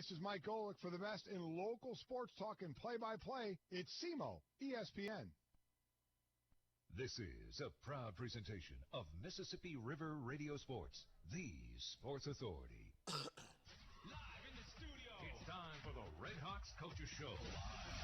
this is Mike Golick for the best in local sports talk and play-by-play. It's SEMO ESPN. This is a proud presentation of Mississippi River Radio Sports, the sports authority. Live in the studio, it's time for the Red Hawks Coaches Show.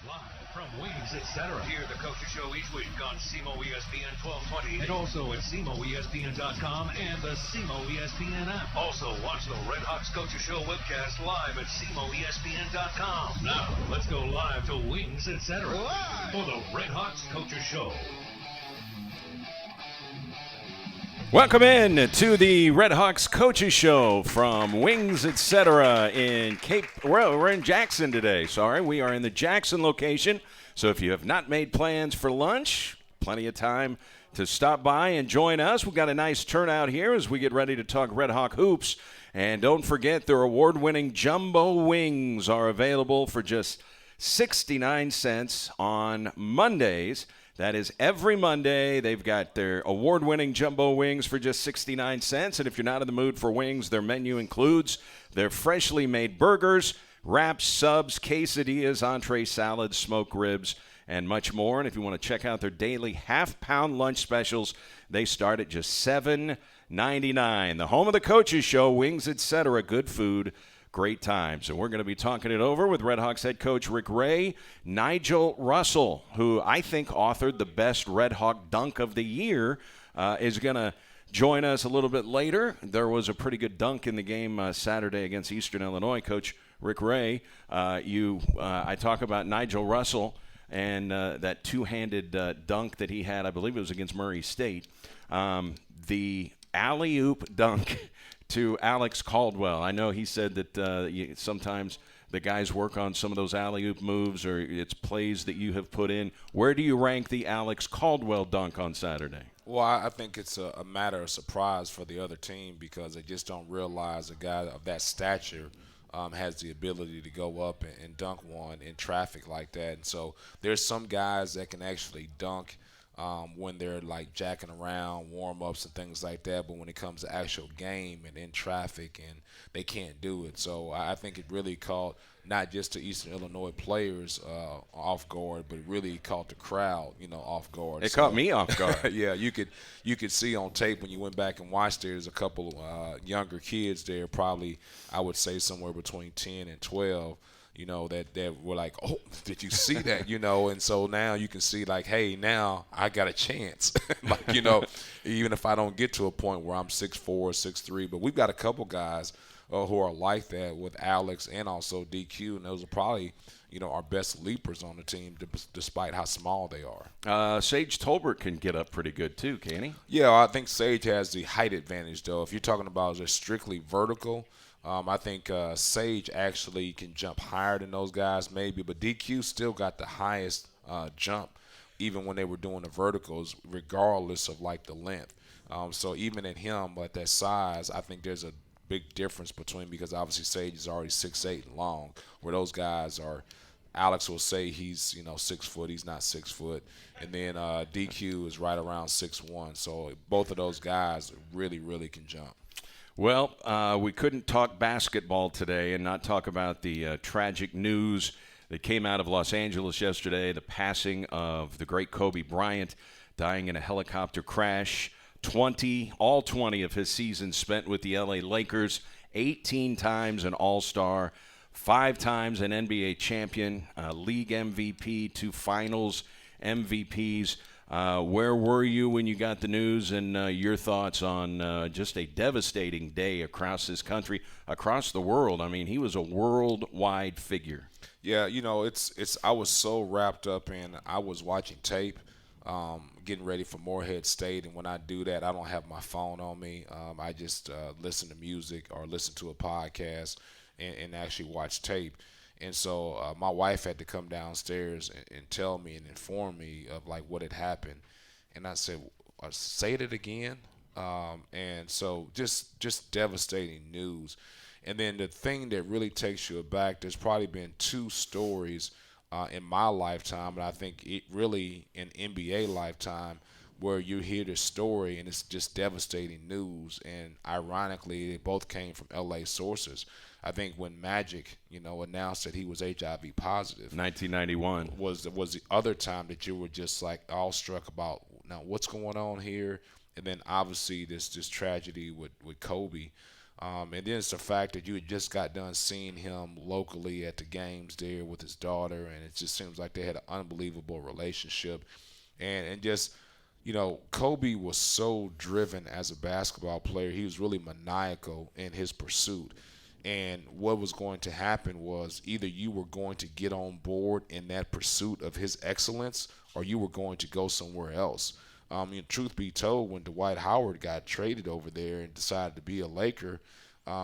Live from Wings, etc. Hear the Coaches Show each week on SEMO ESPN 1220 and also at SEMOESPN.com and the SEMO ESPN app. Also, watch the Red Hawks Coaches Show webcast live at SEMOESPN.com. Now, let's go live to Wings, etc. Live for the Red Hawks Coaches Show. Welcome in to the Red Hawks Coaches Show from Wings, etc. in we're in Jackson today. Sorry, we are in the Jackson location. So if you have not made plans for lunch, plenty of time to stop by and join us. We've got a nice turnout here as we get ready to talk Red Hawk hoops. And don't forget, their award-winning jumbo wings are available for just 69 cents on Mondays. That is every Monday. They've got their award-winning jumbo wings for just 69 cents. And if you're not in the mood for wings, their menu includes their freshly made burgers, wraps, subs, quesadillas, entree salads, smoked ribs, and much more. And if you want to check out their daily half-pound lunch specials, they start at just $7.99. The home of the Coaches Show, Wings, etc. Good food, great times. And we're going to be talking it over with Red Hawks head coach Rick Ray. Nigel Russell, who I think authored the best Red Hawk dunk of the year, is going to join us a little bit later. There was a pretty good dunk in the game Saturday against Eastern Illinois. Coach Rick Ray, I talk about Nigel Russell and that two-handed dunk that he had. I believe it was against Murray State. The alley-oop dunk to Alex Caldwell. I know he said that sometimes the guys work on some of those alley-oop moves or it's plays that you have put in. Where do you rank the Alex Caldwell dunk on Saturday? Well, I think it's a matter of surprise for the other team because they just don't realize a guy of that stature has the ability to go up and dunk one in traffic like that. And so there's some guys that can actually dunk when they're like jacking around, warm-ups and things like that. But when it comes to actual game and in traffic, and they can't do it. So I think it really caught not just the Eastern Illinois players off guard, but really caught the crowd, off guard. It caught me off guard. Yeah, you could see on tape when you went back and watched. There's a couple younger kids there, probably I would say somewhere between 10 and 12. That were like, oh, did you see that? And so now you can see like, hey, now I got a chance. Even if I don't get to a point where I'm 6'4", 6'3", but we've got a couple guys who are like that with Alex and also DQ, and those are probably, our best leapers on the team despite how small they are. Sage Tolbert can get up pretty good too, can he? Yeah, I think Sage has the height advantage, though. If you're talking about just strictly vertical, I think Sage actually can jump higher than those guys maybe, but DQ still got the highest jump even when they were doing the verticals regardless of like the length. So even at him at that size, I think there's a big difference between, because obviously Sage is already 6'8" and long, where those guys are. Alex will say he's 6 foot, he's not 6 foot, and then DQ is right around 6'1". So both of those guys really, really can jump. Well, we couldn't talk basketball today and not talk about the tragic news that came out of Los Angeles yesterday, the passing of the great Kobe Bryant, dying in a helicopter crash. All 20 of his seasons spent with the LA Lakers, 18 times an All-Star, 5 times an NBA champion, league MVP, 2 finals MVPs. Where were you when you got the news, and your thoughts on just a devastating day across this country, across the world? I mean, he was a worldwide figure. Yeah, it's I was so wrapped up in, I was watching tape, getting ready for Morehead State, and when I do that, I don't have my phone on me. I just listen to music or listen to a podcast and actually watch tape. And so my wife had to come downstairs and tell me and inform me of like what had happened. And I said, say it again. And so just devastating news. And then the thing that really takes you aback, there's probably been 2 stories in my lifetime, and I think it really in NBA lifetime, where you hear this story and it's just devastating news. And ironically, they both came from LA sources. I think when Magic, announced that he was HIV positive. 1991. Was the other time that you were just like awestruck about, now what's going on here? And then obviously this tragedy with Kobe. And then it's the fact that you had just got done seeing him locally at the games there with his daughter, and it just seems like they had an unbelievable relationship. And just, Kobe was so driven as a basketball player. He was really maniacal in his pursuit. And what was going to happen was either you were going to get on board in that pursuit of his excellence, or you were going to go somewhere else. Truth be told, when Dwight Howard got traded over there and decided to be a Laker,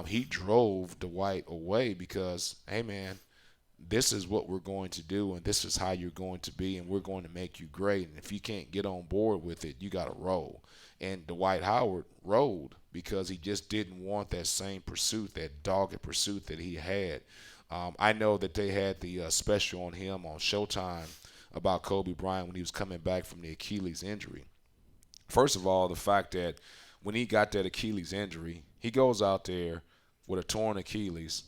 he drove Dwight away because, hey, man, this is what we're going to do, and this is how you're going to be, and we're going to make you great. And if you can't get on board with it, you got to roll. And Dwight Howard rolled because he just didn't want that same pursuit, that dogged pursuit that he had. I know that they had the special on him on Showtime about Kobe Bryant when he was coming back from the Achilles injury. First of all, the fact that when he got that Achilles injury, he goes out there with a torn Achilles,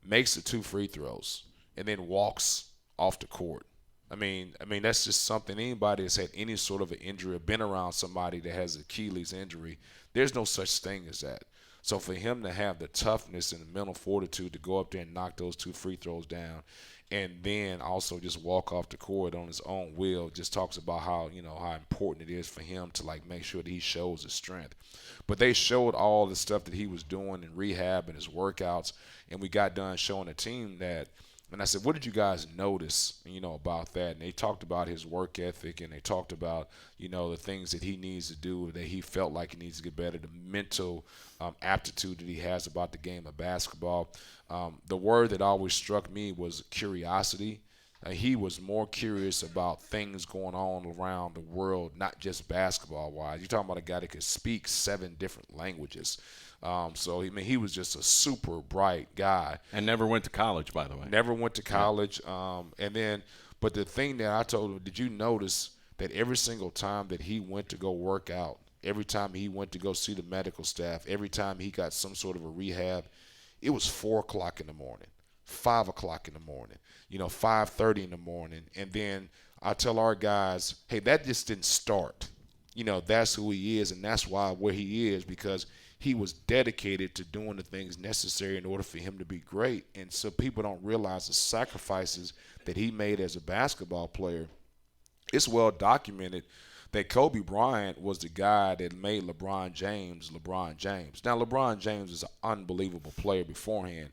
makes the 2 free throws, and then walks off the court. I mean, that's just something. Anybody that's had any sort of an injury or been around somebody that has Achilles injury, there's no such thing as that. So for him to have the toughness and the mental fortitude to go up there and knock those 2 free throws down, and then also just walk off the court on his own will, just talks about how important it is for him to like make sure that he shows his strength. But they showed all the stuff that he was doing in rehab and his workouts, and we got done showing the team that. And I said, what did you guys notice, about that? And they talked about his work ethic, and they talked about, the things that he needs to do, that he felt like he needs to get better, the mental aptitude that he has about the game of basketball. The word that always struck me was curiosity. He was more curious about things going on around the world, not just basketball-wise. You're talking about a guy that could speak 7 different languages. So he was just a super bright guy. And never went to college, by the way. Never went to college. But the thing that I told him, did you notice that every single time that he went to go work out, every time he went to go see the medical staff, every time he got some sort of a rehab, it was 4 o'clock in the morning, 5 o'clock in the morning, 5:30 in the morning. And then I tell our guys, hey, that just didn't start. That's who he is, and that's where he is, because he was dedicated to doing the things necessary in order for him to be great. And so people don't realize the sacrifices that he made as a basketball player. It's well documented that Kobe Bryant was the guy that made LeBron James. Now, LeBron James is an unbelievable player beforehand,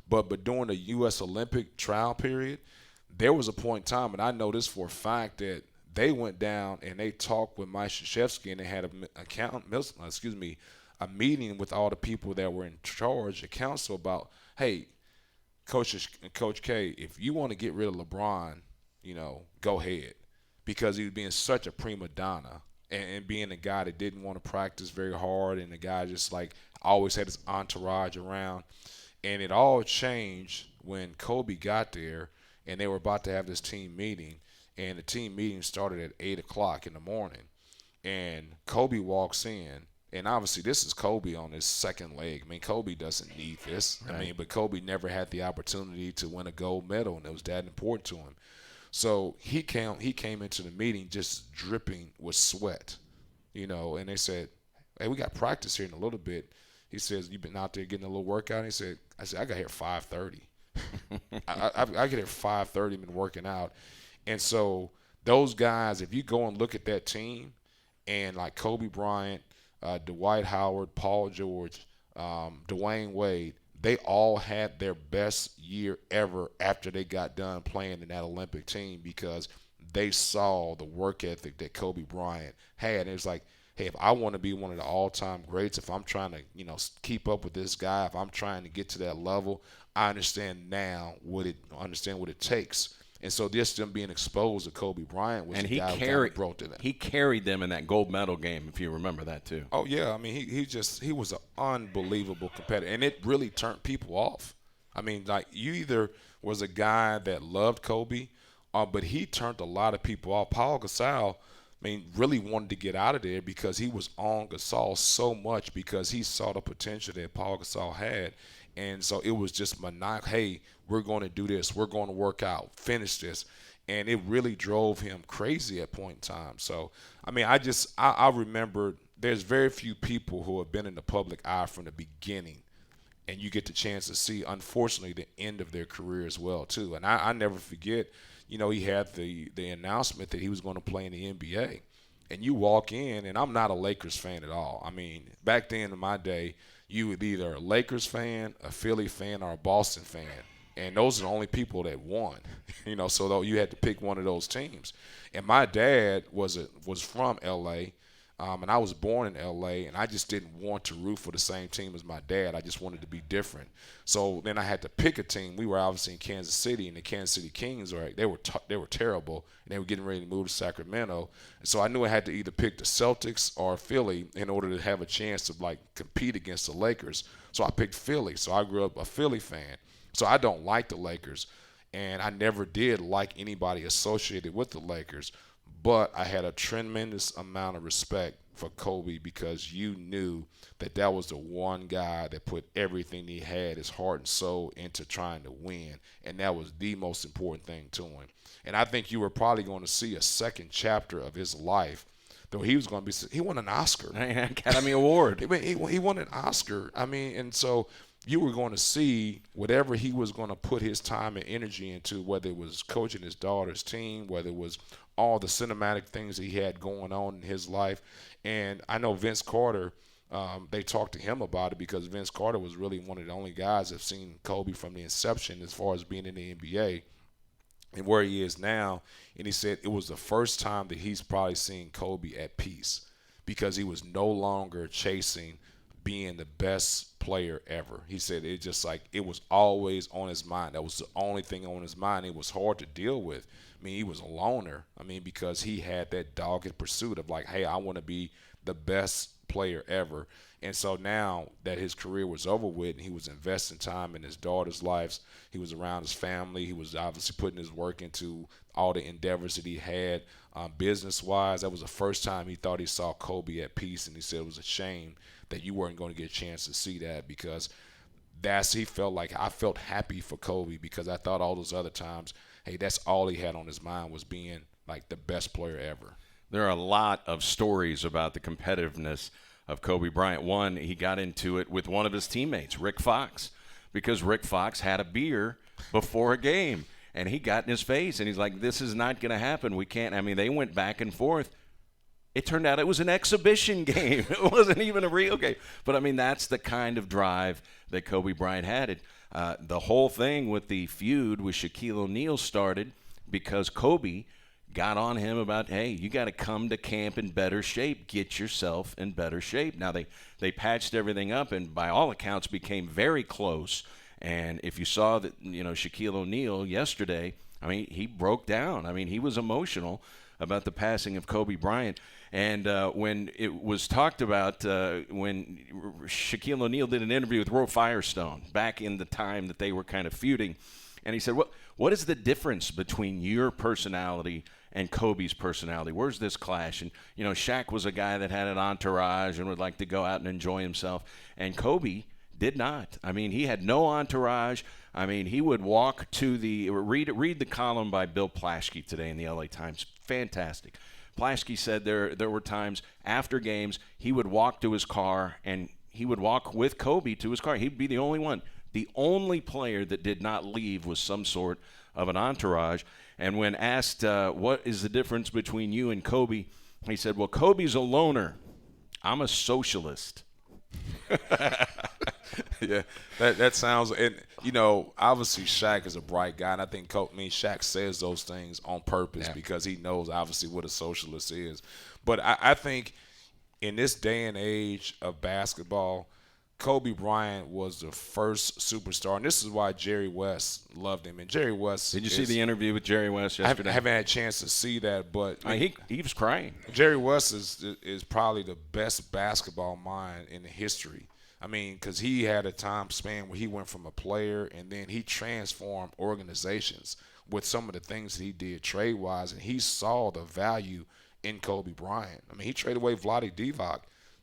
but during the U.S. Olympic trial period, there was a point in time, and I know this for a fact, that they went down and they talked with Mike Krzyzewski, and they had a meeting with all the people that were in charge, the council, about, hey, Coach K, if you want to get rid of LeBron, go ahead, because he was being such a prima donna and being a guy that didn't want to practice very hard, and the guy just like always had his entourage around. And it all changed when Kobe got there, and they were about to have this team meeting, and the team meeting started at 8 o'clock in the morning, and Kobe walks in. And obviously, this is Kobe on his second leg. Kobe doesn't need this. Right. But Kobe never had the opportunity to win a gold medal, and it was that important to him. So he came into the meeting just dripping with sweat, and they said, hey, we got practice here in a little bit. He says, you've been out there getting a little workout? And I said, I got here at 5:30. I get here at 5:30, been working out. And so those guys, if you go and look at that team, and like Kobe Bryant, Dwight Howard, Paul George, Dwayne Wade, they all had their best year ever after they got done playing in that Olympic team, because they saw the work ethic that Kobe Bryant had. And it was like, hey, if I want to be one of the all-time greats, if I'm trying to, keep up with this guy, if I'm trying to get to that level, I understand now what it takes. And so just them being exposed to Kobe Bryant was the guy who brought to them. He carried them in that gold medal game, if you remember that too. Oh, yeah. He was an unbelievable competitor, and it really turned people off. You either was a guy that loved Kobe, but he turned a lot of people off. Paul Gasol, really wanted to get out of there because he was on Gasol so much, because he saw the potential that Paul Gasol had. And so it was just maniacal. Hey, we're going to do this. We're going to work out, finish this. And it really drove him crazy at point in time. So, I mean, I remember there's very few people who have been in the public eye from the beginning, and you get the chance to see, unfortunately, the end of their career as well, too. And I never forget, he had the announcement that he was going to play in the NBA. And you walk in, and I'm not a Lakers fan at all. I mean, back then in my day, you were either a Lakers fan, a Philly fan, or a Boston fan. And those are the only people that won, so you had to pick one of those teams. And my dad was from L.A., and I was born in L.A., and I just didn't want to root for the same team as my dad. I just wanted to be different. So then I had to pick a team. We were obviously in Kansas City, and the Kansas City Kings, they were terrible, and they were getting ready to move to Sacramento. And so I knew I had to either pick the Celtics or Philly in order to have a chance to, compete against the Lakers. So I picked Philly. So I grew up a Philly fan. So I don't like the Lakers, and I never did like anybody associated with the Lakers. But I had a tremendous amount of respect for Kobe because you knew that was the one guy that put everything he had, his heart and soul, into trying to win. And that was the most important thing to him. And I think you were probably going to see a second chapter of his life. Though he won an Oscar. Academy Award. He won an Oscar. I mean, and so you were going to see whatever he was going to put his time and energy into, whether it was coaching his daughter's team, whether it was all the cinematic things he had going on in his life. And I know Vince Carter, they talked to him about it because Vince Carter was really one of the only guys that have seen Kobe from the inception as far as being in the NBA and where he is now. And he said it was the first time that he's probably seen Kobe at peace because he was no longer chasing being the best player ever. He said it just it was always on his mind. That was the only thing on his mind. It was hard to deal with. I mean, he was a loner. I mean, because he had that dogged pursuit of hey, I want to be the best player ever. And so now that his career was over with and he was investing time in his daughter's lives, he was around his family, he was obviously putting his work into all the endeavors that he had business-wise. That was the first time he thought he saw Kobe at peace, and he said it was a shame that you weren't going to get a chance to see that because he felt like I felt happy for Kobe because I thought all those other times, hey, that's all he had on his mind was being the best player ever. There are a lot of stories about the competitiveness of Kobe Bryant. One, he got into it with one of his teammates, Rick Fox, because Rick Fox had a beer before a game, and he got in his face, and he's like, this is not going to happen. We can't. I mean, they went back and forth. It turned out it was an exhibition game. It wasn't even a real game. But, I mean, that's the kind of drive that Kobe Bryant had. The whole thing with the feud with Shaquille O'Neal started because Kobe got on him about, hey, you got to come to camp in better shape. Get yourself in better shape. Now, they patched everything up and, by all accounts, became very close. And if you saw that, Shaquille O'Neal yesterday, I mean, he broke down. I mean, he was emotional about the passing of Kobe Bryant. And when it was talked about, when Shaquille O'Neal did an interview with Roy Firestone back in the time that they were kind of feuding, and he said, what is the difference between your personality and Kobe's personality? Where's this clash? And, Shaq was a guy that had an entourage and would like to go out and enjoy himself. And Kobe did not. I mean, he had no entourage. I mean, he would walk to read the column by Bill Plaschke today in the LA Times. Fantastic. Plaschke said there were times after games he would walk to his car and he would walk with Kobe to his car. He'd be the only one. The only player that did not leave was some sort of an entourage. And when asked what is the difference between you and Kobe, he said, well, Kobe's a loner. I'm a socialist. Yeah, that sounds, and obviously Shaq is a bright guy, and I think Shaq says those things on purpose because he knows obviously what a socialist is. But I think in this day and age of basketball, Kobe Bryant was the first superstar, and this is why Jerry West loved him. And Jerry West, did you see the interview with Jerry West yesterday? I haven't had a chance to see that, but he was crying. Jerry West is probably the best basketball mind in the history. I mean, because he had a time span where he went from a player and then he transformed organizations with some of the things that he did trade-wise, and he saw the value in Kobe Bryant. I mean, he traded away Vlade Divac.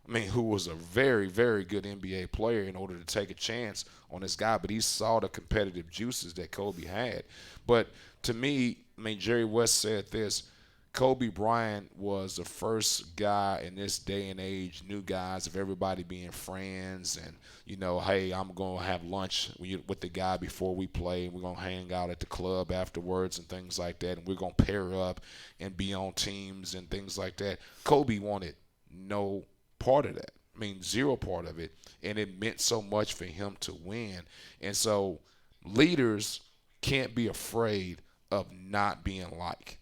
I mean, who was a very, very good NBA player in order to take a chance on this guy. But he saw the competitive juices that Kobe had. But to me, I mean, Jerry West said this, Kobe Bryant was the first guy in this day and age, new guys of everybody being friends and, you know, hey, I'm going to have lunch with the guy before we play, and we're going to hang out at the club afterwards and things like that, and we're going to pair up and be on teams and things like that. Kobe wanted no part of that. I mean, zero part of it, and it meant so much for him to win. And so leaders can't be afraid of not being liked.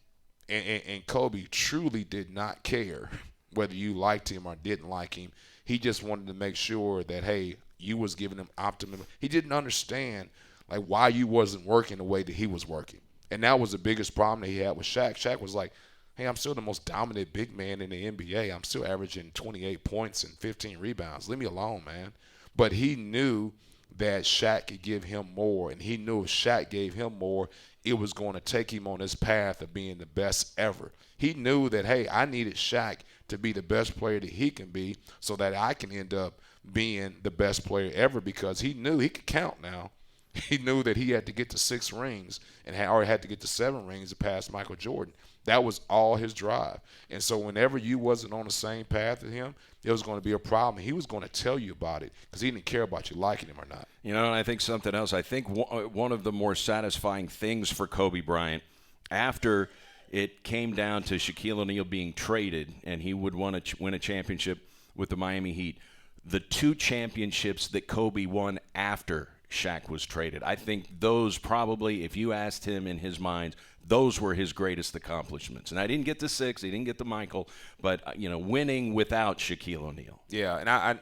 And Kobe truly did not care whether you liked him or didn't like him. He just wanted to make sure that, hey, you was giving him optimism. He didn't understand like why you wasn't working the way that he was working. And that was the biggest problem that he had with Shaq. Shaq was like, hey, I'm still the most dominant big man in the NBA. I'm still averaging 28 points and 15 rebounds. Leave me alone, man. But he knew that Shaq could give him more, and he knew if Shaq gave him more, it was going to take him on this path of being the best ever. He knew that, hey, I needed Shaq to be the best player that he can be so that I can end up being the best player ever, because he knew he could count now. He knew that he had to get to 6 rings and already had to get to 7 rings to pass Michael Jordan. That was all his drive. And so whenever you wasn't on the same path as him, there was going to be a problem. He was going to tell you about it because he didn't care about you liking him or not. You know, and I think something else. I think one of the more satisfying things for Kobe Bryant after it came down to Shaquille O'Neal being traded and he would want to win a championship with the Miami Heat, the 2 championships that Kobe won after Shaq was traded, I think those probably, if you asked him in his mind, those were his greatest accomplishments. And I didn't get to 6, he didn't get to Michael, but you know, winning without Shaquille O'Neal. Yeah, and I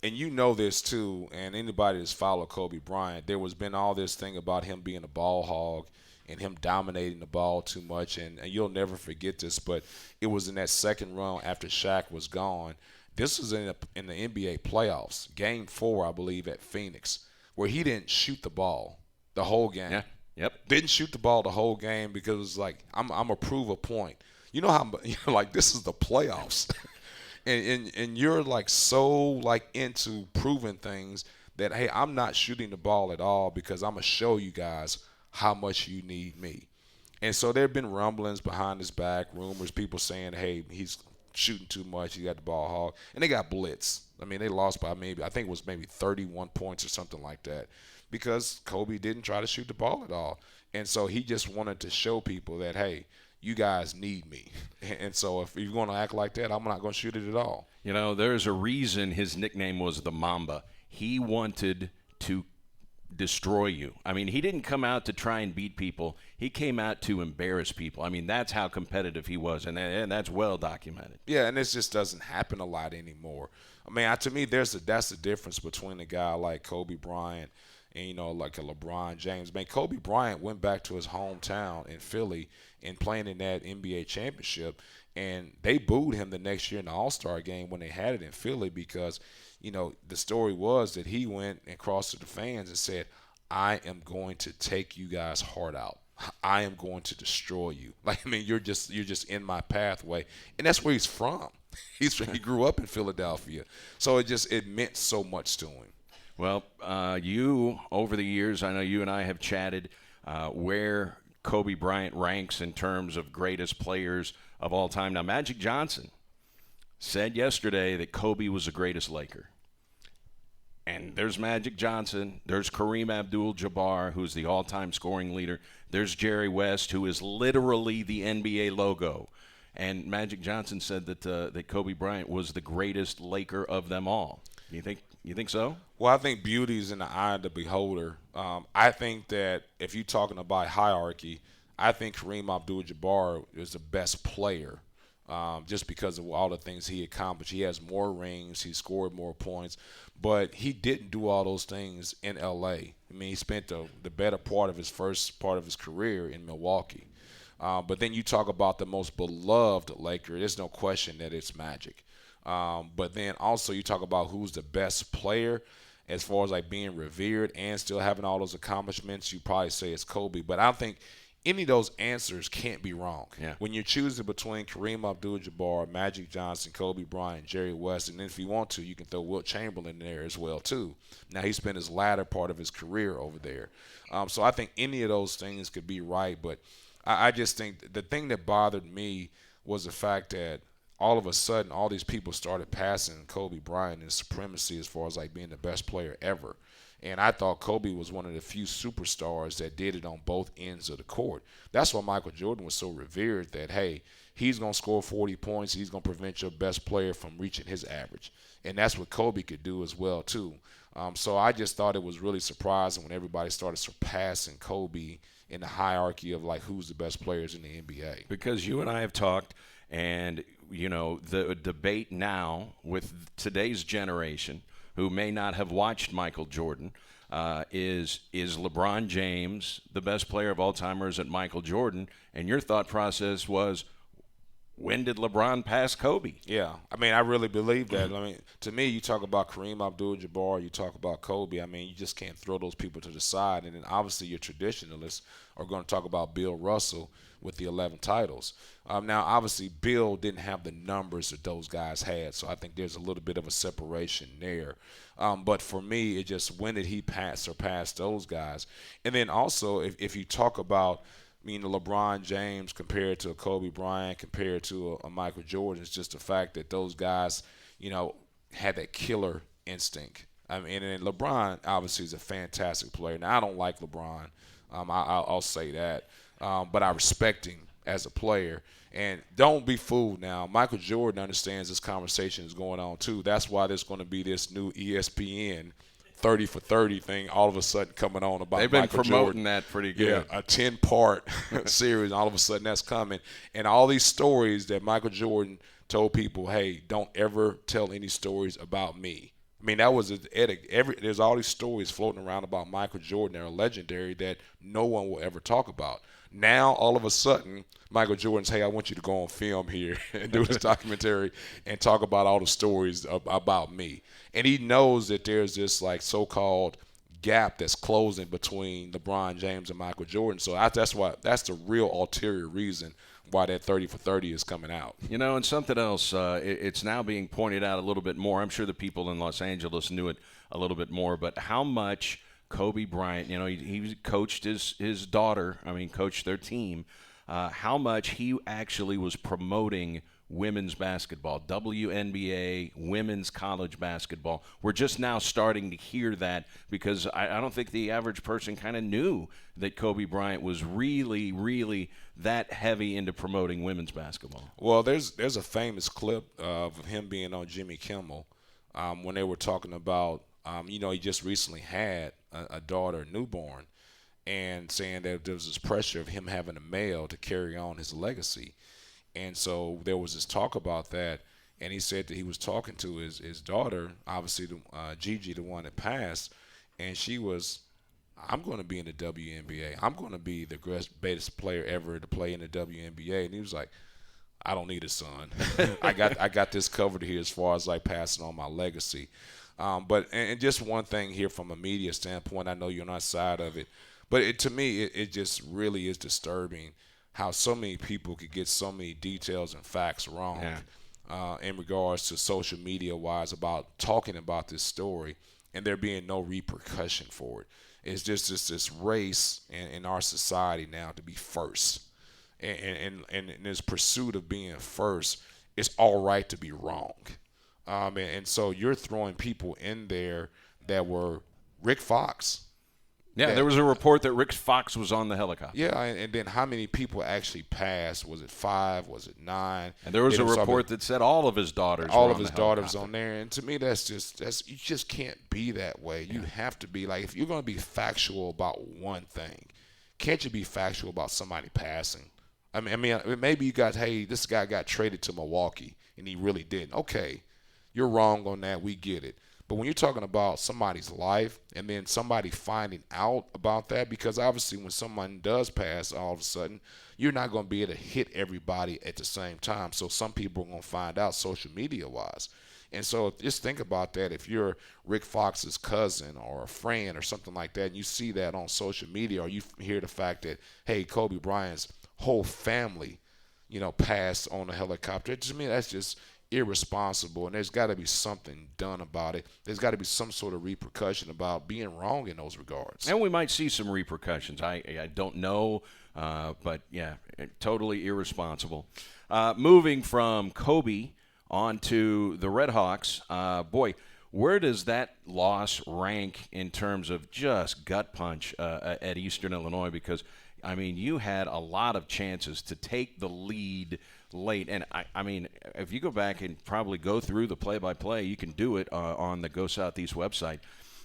you know this too, and anybody that's followed Kobe Bryant, there was been all this thing about him being a ball hog and him dominating the ball too much, and you'll never forget this, but it was in that second run after Shaq was gone. This was in the NBA playoffs, Game 4, I believe, at Phoenix, where he didn't shoot the ball the whole game. Yeah. Yep. Didn't shoot the ball the whole game because it was like, I'm going to prove a point. You know how, like, this is the playoffs. and you're, like, so, like, into proving things that, hey, I'm not shooting the ball at all because I'm going to show you guys how much you need me. And so there have been rumblings behind his back, rumors, people saying, hey, he's shooting too much, he got the ball hog. And they got blitzed. I mean, they lost by maybe 31 points or something like that, because Kobe didn't try to shoot the ball at all. And so he just wanted to show people that, hey, you guys need me. And so if you're going to act like that, I'm not going to shoot it at all. You know, there's a reason his nickname was the Mamba. He wanted to destroy you. I mean, he didn't come out to try and beat people. He came out to embarrass people. I mean, that's how competitive he was, and that's well documented. Yeah, and this just doesn't happen a lot anymore. I mean, to me, that's the difference between a guy like Kobe Bryant and, you know, like a LeBron James. Man, Kobe Bryant went back to his hometown in Philly and playing in that NBA championship, and they booed him the next year in the All-Star game when they had it in Philly because, you know, the story was that he went and crossed to the fans and said, I am going to take you guys' heart out. I am going to destroy you. Like, I mean, you're just in my pathway. And that's where he's from. He grew up in Philadelphia. So it meant so much to him. Well, you, over the years, I know you and I have chatted where Kobe Bryant ranks in terms of greatest players of all time. Now, Magic Johnson said yesterday that Kobe was the greatest Laker. And there's Magic Johnson. There's Kareem Abdul-Jabbar, who's the all-time scoring leader. There's Jerry West, who is literally the NBA logo. And Magic Johnson said that Kobe Bryant was the greatest Laker of them all. You think so? Well, I think beauty is in the eye of the beholder. I think that if you're talking about hierarchy, I think Kareem Abdul-Jabbar is the best player. Just because of all the things he accomplished. He has more rings. He scored more points. But he didn't do all those things in L.A. I mean, he spent the better part of his first part of his career in Milwaukee. But then you talk about the most beloved Laker. There's no question that it's Magic. But then also you talk about who's the best player as far as like being revered and still having all those accomplishments. You probably say it's Kobe. But I don't think any of those answers can't be wrong. Yeah. When you're choosing between Kareem Abdul-Jabbar, Magic Johnson, Kobe Bryant, Jerry West, and then if you want to, you can throw Wilt Chamberlain in there as well too. Now he spent his latter part of his career over there. So I think any of those things could be right, but I just think the thing that bothered me was the fact that all of a sudden all these people started passing Kobe Bryant in supremacy as far as like being the best player ever. And I thought Kobe was one of the few superstars that did it on both ends of the court. That's why Michael Jordan was so revered that, hey, he's going to score 40 points. He's going to prevent your best player from reaching his average. And that's what Kobe could do as well, too. So I just thought it was really surprising when everybody started surpassing Kobe in the hierarchy of, like, who's the best players in the NBA. Because you and I have talked, and, you know, the debate now with today's generation – who may not have watched Michael Jordan, is LeBron James the best player of all time, or is it Michael Jordan? And your thought process was, when did LeBron pass Kobe? Yeah, I mean, I really believe that. I mean, to me, you talk about Kareem Abdul-Jabbar, you talk about Kobe. I mean, you just can't throw those people to the side. And then obviously your traditionalists are going to talk about Bill Russell with the 11 titles. Now, obviously, Bill didn't have the numbers that those guys had, so I think there's a little bit of a separation there. But for me, it just, when did he surpass those guys? And then also, if you talk about, LeBron James compared to a Kobe Bryant, compared to a Michael Jordan, it's just the fact that those guys, had that killer instinct. I mean, and LeBron obviously is a fantastic player. Now, I don't like LeBron. I'll say that. But I respect him as a player. And don't be fooled now. Michael Jordan understands this conversation is going on, too. That's why there's going to be this new ESPN 30 for 30 thing all of a sudden coming on about Michael Jordan. They've been promoting that pretty good. Yeah, a 10-part series. All of a sudden that's coming. And all these stories that Michael Jordan told people, hey, don't ever tell any stories about me. I mean, that was there's all these stories floating around about Michael Jordan that are legendary that no one will ever talk about. Now, all of a sudden, Michael Jordan's, hey, I want you to go on film here and do this documentary and talk about all the stories about me. And he knows that there's this, like, so-called gap that's closing between LeBron James and Michael Jordan. So that's the real ulterior reason why that 30 for 30 is coming out. And something else, it's now being pointed out a little bit more. I'm sure the people in Los Angeles knew it a little bit more, but how much Kobe Bryant, he coached his daughter, coached their team, how much he actually was promoting women's basketball, WNBA, women's college basketball. We're just now starting to hear that because I don't think the average person kind of knew that Kobe Bryant was really, really that heavy into promoting women's basketball. Well, there's a famous clip of him being on Jimmy Kimmel when they were talking about, he just recently had a daughter, newborn, and saying that there was this pressure of him having a male to carry on his legacy. And so there was this talk about that, and he said that he was talking to his daughter, obviously Gigi, the one that passed, and she was, I'm going to be in the WNBA. I'm going to be the greatest player ever to play in the WNBA. And he was like, I don't need a son. I got this covered here as far as like passing on my legacy. But just one thing here from a media standpoint, I know you're on our side of it, but to me, it just really is disturbing how so many people could get so many details and facts wrong in regards to social media-wise about talking about this story and there being no repercussion for it. It's just this race in our society now to be first. And in this pursuit of being first, it's all right to be wrong. And so you're throwing people in there that were Rick Fox. Yeah, there was a report that Rick Fox was on the helicopter. Yeah, and then how many people actually passed? Was it 5? Was it 9? And there was a report that said all of his daughters all were of on his the daughters helicopter. on there. And to me, that's you just can't be that way. You have to be like, if you're going to be factual about one thing, can't you be factual about somebody passing? I mean, maybe you got, hey, this guy got traded to Milwaukee and he really didn't. Okay, you're wrong on that. We get it. But when you're talking about somebody's life and then somebody finding out about that, because obviously when someone does pass, all of a sudden, you're not going to be able to hit everybody at the same time. So some people are going to find out social media-wise. And so just think about that. If you're Rick Fox's cousin or a friend or something like that, and you see that on social media, or you hear the fact that, hey, Kobe Bryant's whole family, passed on a helicopter, to me, that's just irresponsible, and there's got to be something done about it. There's got to be some sort of repercussion about being wrong in those regards. And we might see some repercussions. I don't know, but, yeah, totally irresponsible. Moving from Kobe on to the Red Hawks, boy, where does that loss rank in terms of just gut punch at Eastern Illinois? Because, I mean, you had a lot of chances to take the lead late. And, I mean, if you go back and probably go through the play-by-play, you can do it on the Go Southeast website.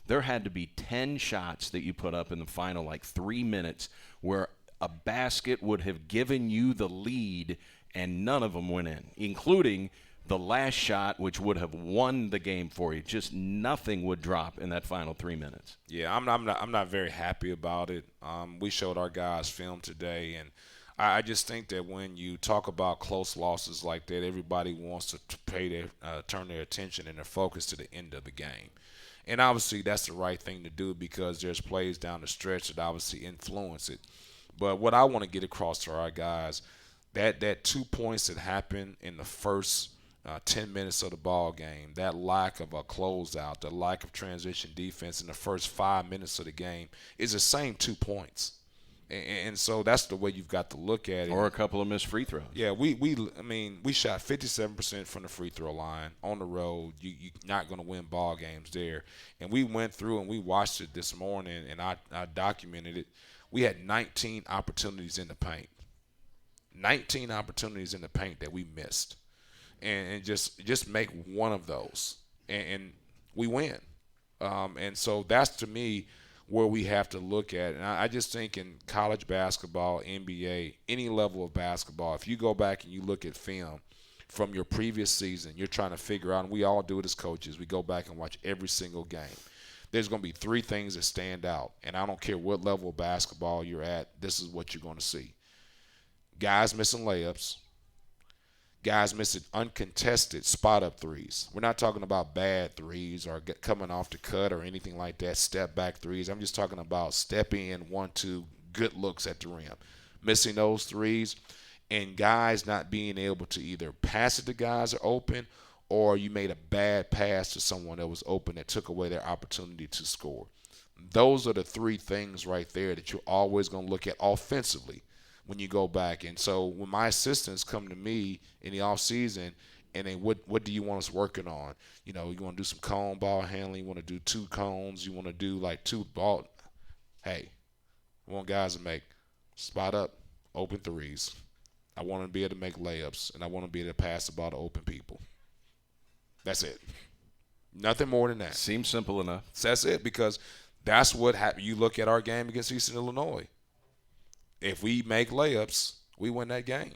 There had to be 10 shots that you put up in the final, 3 minutes, where a basket would have given you the lead, and none of them went in, including the last shot, which would have won the game for you. Just nothing would drop in that final 3 minutes. Yeah, I'm not very happy about it. We showed our guys film today, and I just think that when you talk about close losses like that, everybody wants to turn their attention and their focus to the end of the game. And obviously that's the right thing to do because there's plays down the stretch that obviously influence it. But what I want to get across to our guys, that 2 points that happened in the first 10 minutes of the ball game, that lack of a closeout, the lack of transition defense in the first 5 minutes of the game is the same 2 points. And so that's the way you've got to look at it. Or a couple of missed free throws. Yeah, we shot 57% from the free throw line on the road. You're not going to win ball games there. And we went through and we watched it this morning, and I documented it. We had 19 opportunities in the paint. 19 opportunities in the paint that we missed. And just make one of those, and we win. And so that's, to me, where we have to look at. And I just think in college basketball, NBA, any level of basketball, if you go back and you look at film from your previous season, you're trying to figure out, and we all do it as coaches, we go back and watch every single game. There's going to be 3 things that stand out, and I don't care what level of basketball you're at, this is what you're going to see. Guys missing layups. Guys missing uncontested spot-up threes. We're not talking about bad threes or coming off the cut or anything like that, step-back threes. I'm just talking about step in, 1-2, good looks at the rim. Missing those threes, and guys not being able to either pass it to guys that are open, or you made a bad pass to someone that was open that took away their opportunity to score. Those are the 3 things right there that you're always going to look at offensively when you go back. And so when my assistants come to me in the offseason and they, what do you want us working on? You want to do some cone ball handling. You want to do 2 cones. You want to do 2 ball. Hey, I want guys to make spot up, open threes. I want them to be able to make layups, and I want them to be able to pass the ball to open people. That's it. Nothing more than that. Seems simple enough. That's it, because that's what happened. You look at our game against Eastern Illinois. If we make layups, we win that game.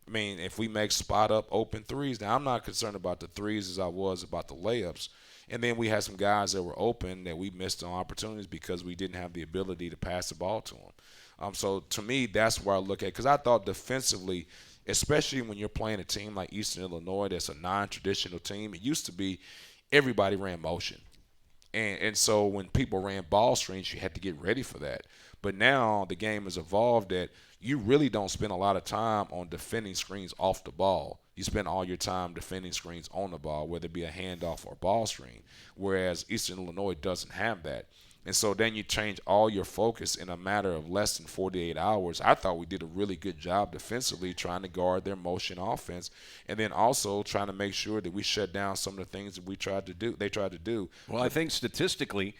I mean, if we make spot-up open threes, now I'm not concerned about the threes as I was about the layups. And then we had some guys that were open that we missed on opportunities because we didn't have the ability to pass the ball to them. So to me, that's where I look at, because I thought defensively, especially when you're playing a team like Eastern Illinois that's a non-traditional team, it used to be everybody ran motion. And so when people ran ball screens, you had to get ready for that. But now the game has evolved that you really don't spend a lot of time on defending screens off the ball. You spend all your time defending screens on the ball, whether it be a handoff or a ball screen, whereas Eastern Illinois doesn't have that. And so then you change all your focus in a matter of less than 48 hours. I thought we did a really good job defensively trying to guard their motion offense, and then also trying to make sure that we shut down some of the things that they tried to do. Well, I think statistically,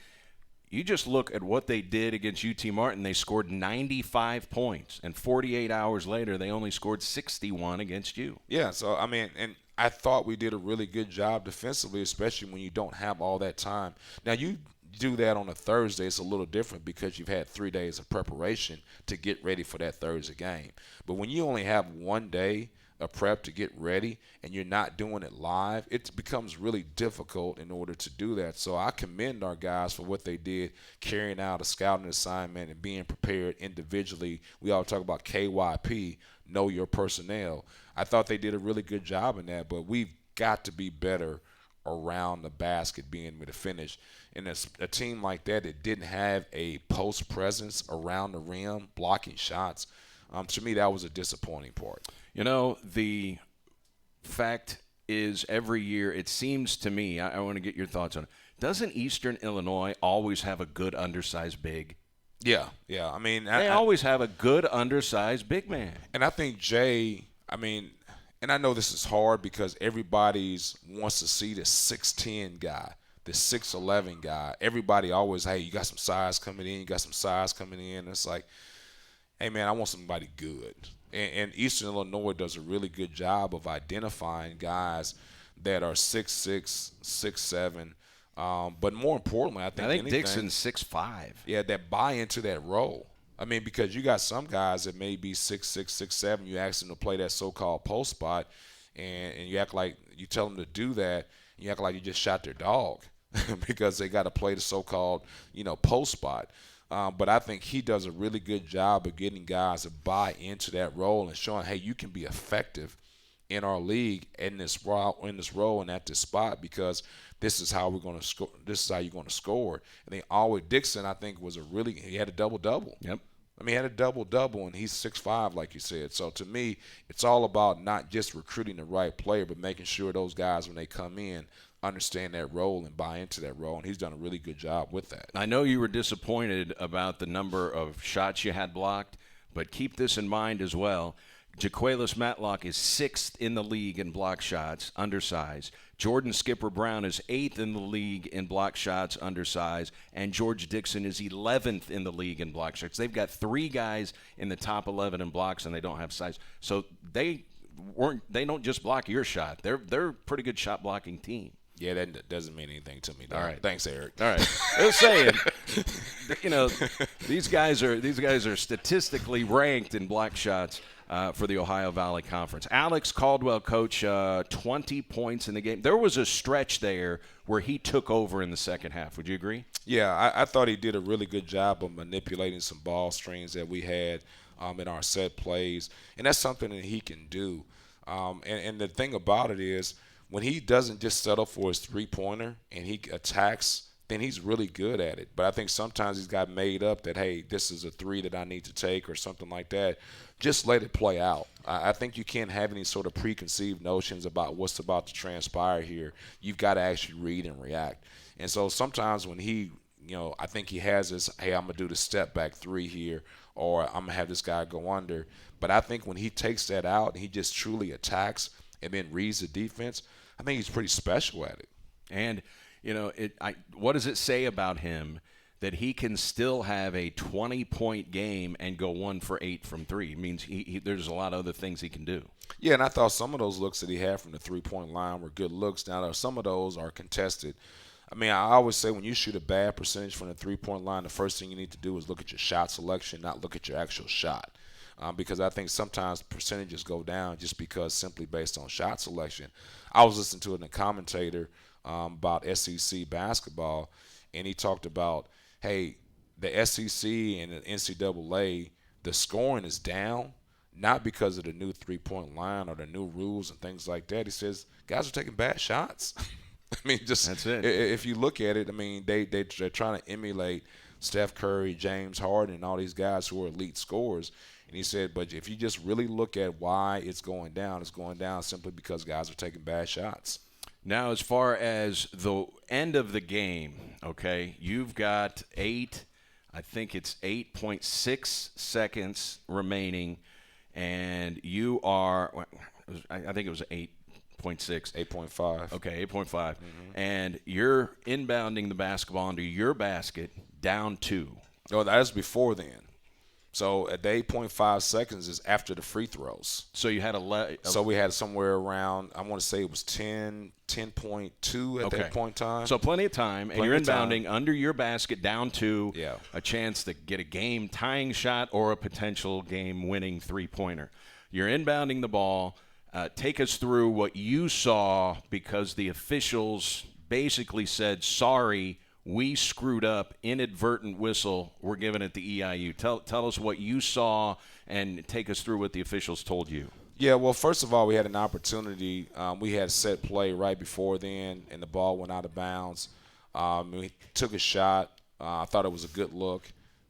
you just look at what they did against UT Martin. They scored 95 points, and 48 hours later, they only scored 61 against you. Yeah, so, I mean, and I thought we did a really good job defensively, especially when you don't have all that time. Now, you do that on a Thursday, it's a little different because you've had 3 days of preparation to get ready for that Thursday game. But when you only have 1 day of prep to get ready and you're not doing it live, it becomes really difficult in order to do that. So I commend our guys for what they did, carrying out a scouting assignment and being prepared individually. We all talk about KYP, know your personnel. I thought they did a really good job in that, but we've got to be better around the basket being able to finish. And a team like that didn't have a post presence around the rim blocking shots, to me that was a disappointing part. You know, the fact is every year it seems to me, I want to get your thoughts on it, doesn't Eastern Illinois always have a good undersized big? Yeah. I mean, they always have a good undersized big man. And I think Jay, and I know this is hard because everybody wants to see the 6'10 guy, the 6'11 guy. Everybody always, hey, you got some size coming in, It's like, hey, man, I want somebody good. And Eastern Illinois does a really good job of identifying guys that are 6'6", 6'7", but more importantly, I think Dixon's 6'5". Yeah, that buy into that role. Because you got some guys that may be 6'6", 6'7". You ask them to play that so-called post spot, and you act like you tell them to do that. And you act like you just shot their dog because they got to play the so-called, post spot. But I think he does a really good job of getting guys to buy into that role and showing, hey, you can be effective in our league in this role and at this spot because this is how we're going to score. This is how you're going to score. And then Always Dixon, I think, he had a double-double. Yep. He had a double-double, and he's 6'5", like you said. So, to me, it's all about not just recruiting the right player, but making sure those guys, when they come in, understand that role and buy into that role, and he's done a really good job with that. I know you were disappointed about the number of shots you had blocked, but keep this in mind as well. Jaquelis Matlock is 6th in the league in block shots, undersized. Jordan Skipper Brown is 8th in the league in block shots, undersized. And George Dixon is 11th in the league in block shots. They've got 3 guys in the top 11 in blocks, and they don't have size. So they don't just block your shot. They're a pretty good shot blocking team. Yeah, that doesn't mean anything to me. All right. Thanks, Eric. All right. I was saying, these guys are statistically ranked in block shots for the Ohio Valley Conference. Alex Caldwell, coach, 20 points in the game. There was a stretch there where he took over in the second half. Would you agree? Yeah, I thought he did a really good job of manipulating some ball screens that we had in our set plays, and that's something that he can do. And the thing about it is, when he doesn't just settle for his three-pointer and he attacks, then he's really good at it. But I think sometimes he's got made up that, hey, this is a 3 that I need to take or something like that. Just let it play out. I think you can't have any sort of preconceived notions about what's about to transpire here. You've got to actually read and react. And so sometimes when he, I think he has this, hey, I'm going to do the step-back 3 here, or I'm going to have this guy go under. But I think when he takes that out and he just truly attacks and then reads the defense, I think he's pretty special at it. And, what does it say about him that he can still have a 20-point game and go 1 for 8 from 3? It means there's a lot of other things he can do. Yeah, and I thought some of those looks that he had from the three-point line were good looks. Now, some of those are contested. I always say when you shoot a bad percentage from the three-point line, the first thing you need to do is look at your shot selection, not look at your actual shot. Because I think sometimes percentages go down just because simply based on shot selection. I was listening to a commentator about SEC basketball, and he talked about, hey, the SEC and the NCAA, the scoring is down, not because of the new three-point line or the new rules and things like that. He says guys are taking bad shots. That's it. If you look at it, they're trying to emulate Steph Curry, James Harden, and all these guys who are elite scorers. And he said, but if you just really look at why it's going down simply because guys are taking bad shots. Now, as far as the end of the game, okay, you've got 8.6 seconds remaining, and you are, I think it was 8.6. 8.5. Okay, 8.5. Mm-hmm. And you're inbounding the basketball into your basket down 2. No, that is before then. So at the 8.5 seconds is after the free throws. So you had So we had somewhere around, I want to say it was 10.2 at that point in time. So plenty of time, and you're inbounding under your basket down 2, yeah. A chance to get a game-tying shot or a potential game-winning three-pointer. You're inbounding the ball. Take us through what you saw, because the officials basically said, sorry, we screwed up, inadvertent whistle, we're giving it the EIU. Tell us what you saw and take us through what the officials told you. Yeah, well, first of all, we had an opportunity. We had a set play right before then, and the ball went out of bounds. We took a shot. I thought it was a good look.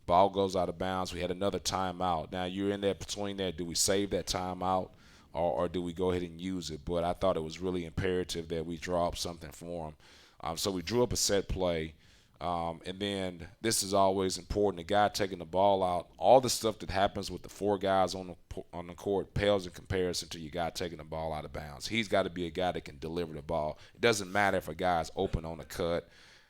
Ball goes out of bounds. We had another timeout. Now, you're in there between that. Do we save that timeout or do we go ahead and use it? But I thought it was really imperative that we draw up something for them. So we drew up a set play. And then this is always important. The guy taking the ball out, all the stuff that happens with the four guys on the court pales in comparison to your guy taking the ball out of bounds. He's got to be a guy that can deliver the ball. It doesn't matter if a guy's open on the cut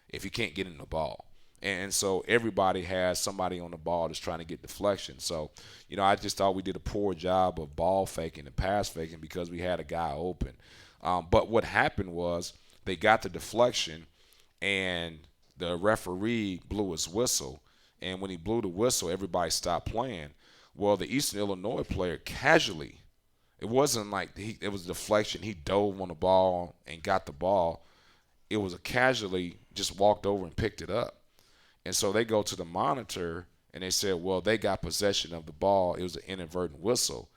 if he can't get in the ball. And so everybody has somebody on the ball that's trying to get deflection. So, I just thought we did a poor job of ball faking and pass faking because we had a guy open. But what happened was they got the deflection and the referee blew his whistle. And when he blew the whistle, everybody stopped playing. Well, the Eastern Illinois player casually, it wasn't like it was a deflection. He dove on the ball and got the ball. It was a casually just walked over and picked it up. And so they go to the monitor, and they said, well, they got possession of the ball. It was an inadvertent whistle.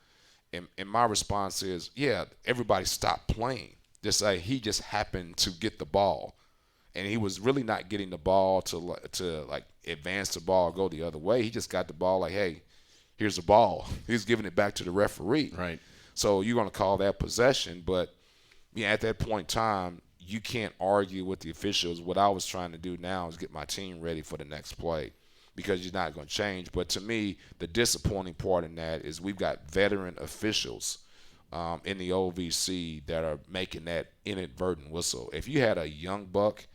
And my response is, yeah, everybody stopped playing. Just like he just happened to get the ball. And he was really not getting the ball to advance the ball, go the other way. He just got the ball like, hey, here's the ball. He's giving it back to the referee. Right. So you're going to call that possession. But, at that point in time, you can't argue with the officials. What I was trying to do now is get my team ready for the next play because you're not going to change. But to me, the disappointing part in that is we've got veteran officials in the OVC that are making that inadvertent whistle. If you had a young buck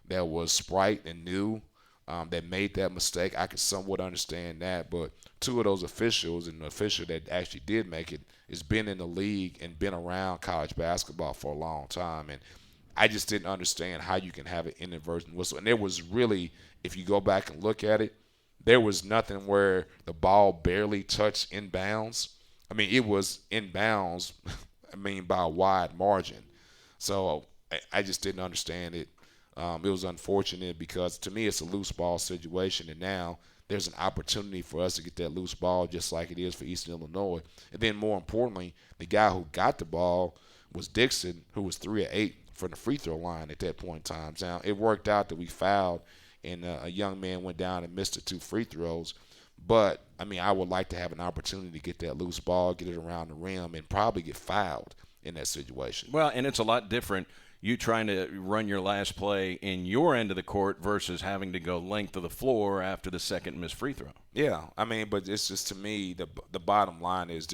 that was Sprite and new that made that mistake, I could somewhat understand that. But two of those officials, and the official that actually did make it, has been in the league and been around college basketball for a long time. And I just didn't understand how you can have an inadvertent whistle. And there was really, if you go back and look at it, there was nothing where the ball barely touched in bounds. I mean, it was in bounds, by a wide margin. So I just didn't understand it. It was unfortunate because, to me, it's a loose ball situation, and now there's an opportunity for us to get that loose ball just like it is for Eastern Illinois. And then, more importantly, the guy who got the ball was Dixon, who was 3 of 8 from the free throw line at that point in time. Now, it worked out that we fouled, and a young man went down and missed the 2 free throws. But, I would like to have an opportunity to get that loose ball, get it around the rim, and probably get fouled in that situation. Well, and it's a lot different. You trying to run your last play in your end of the court versus having to go length of the floor after the second missed free throw. Yeah, but it's just, to me, the bottom line is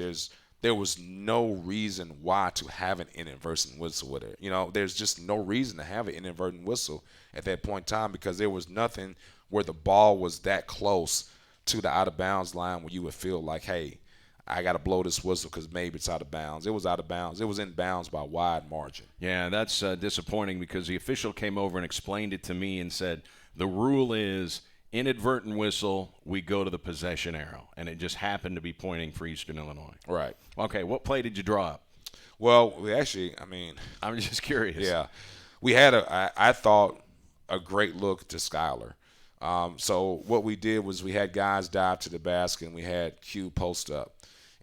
there was no reason why to have an inadvertent whistle with it. There's just no reason to have an inadvertent whistle at that point in time because there was nothing where the ball was that close to the out-of-bounds line where you would feel like, hey, I got to blow this whistle because maybe it's out of bounds. It was out of bounds. It was in bounds by a wide margin. Yeah, that's disappointing because the official came over and explained it to me and said the rule is inadvertent whistle, we go to the possession arrow. And it just happened to be pointing for Eastern Illinois. Right. Okay, what play did you draw up? Well, we actually, I'm just curious. Yeah. We had, I thought, a great look to Skyler. So what we did was we had guys dive to the basket and we had Q post up.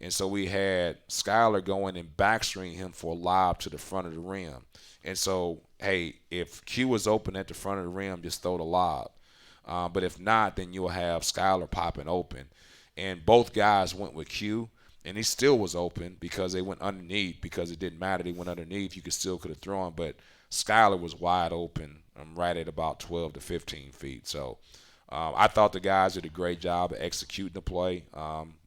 And so we had Skyler go in and backstring him for a lob to the front of the rim. And so, hey, if Q was open at the front of the rim, just throw the lob. But if not, then you'll have Skyler popping open. And both guys went with Q, and he still was open because they went underneath because it didn't matter. They went underneath. You could have thrown, but Skyler was wide open right at about 12 to 15 feet. So I thought the guys did a great job of executing the play.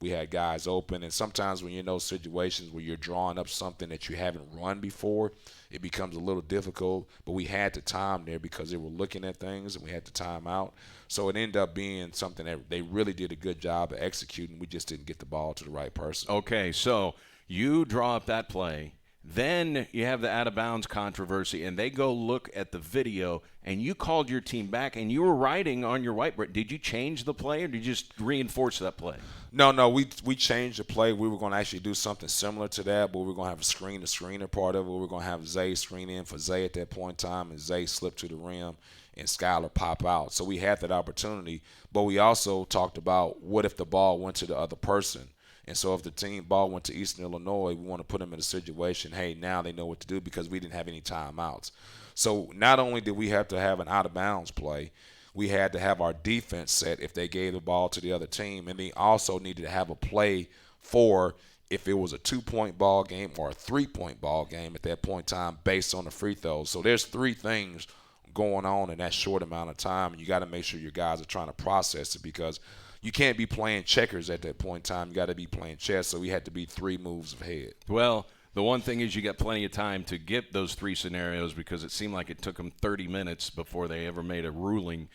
We had guys open, and sometimes when you're in those situations where you're drawing up something that you haven't run before, it becomes a little difficult. But we had the time there because they were looking at things, and we had the time out. So it ended up being something that they really did a good job of executing. We just didn't get the ball to the right person. Okay, so you draw up that play. Then you have the out-of-bounds controversy, and they go look at the video, and you called your team back, and you were writing on your whiteboard. Did you change the play, or did you just reinforce that play? No, we changed the play. We were going to actually do something similar to that, but we were going to have a screen-to-screener part of it. We were going to have Zay screen in for Zay at that point in time, and Zay slip to the rim, and Skyler pop out. So we had that opportunity, but we also talked about what if the ball went to the other person. And so if the team ball went to Eastern Illinois, we want to put them in a situation, hey, now they know what to do because we didn't have any timeouts. So not only did we have to have an out-of-bounds play, we had to have our defense set if they gave the ball to the other team, and they also needed to have a play for if it was a 2-point ball game or a 3-point ball game at that point in time based on the free throws. So there's 3 things going on in that short amount of time, and you got to make sure your guys are trying to process it because you can't be playing checkers at that point in time. You got to be playing chess, so we had to be 3 moves ahead. Well, the one thing is you got plenty of time to get those 3 scenarios because it seemed like it took them 30 minutes before they ever made a ruling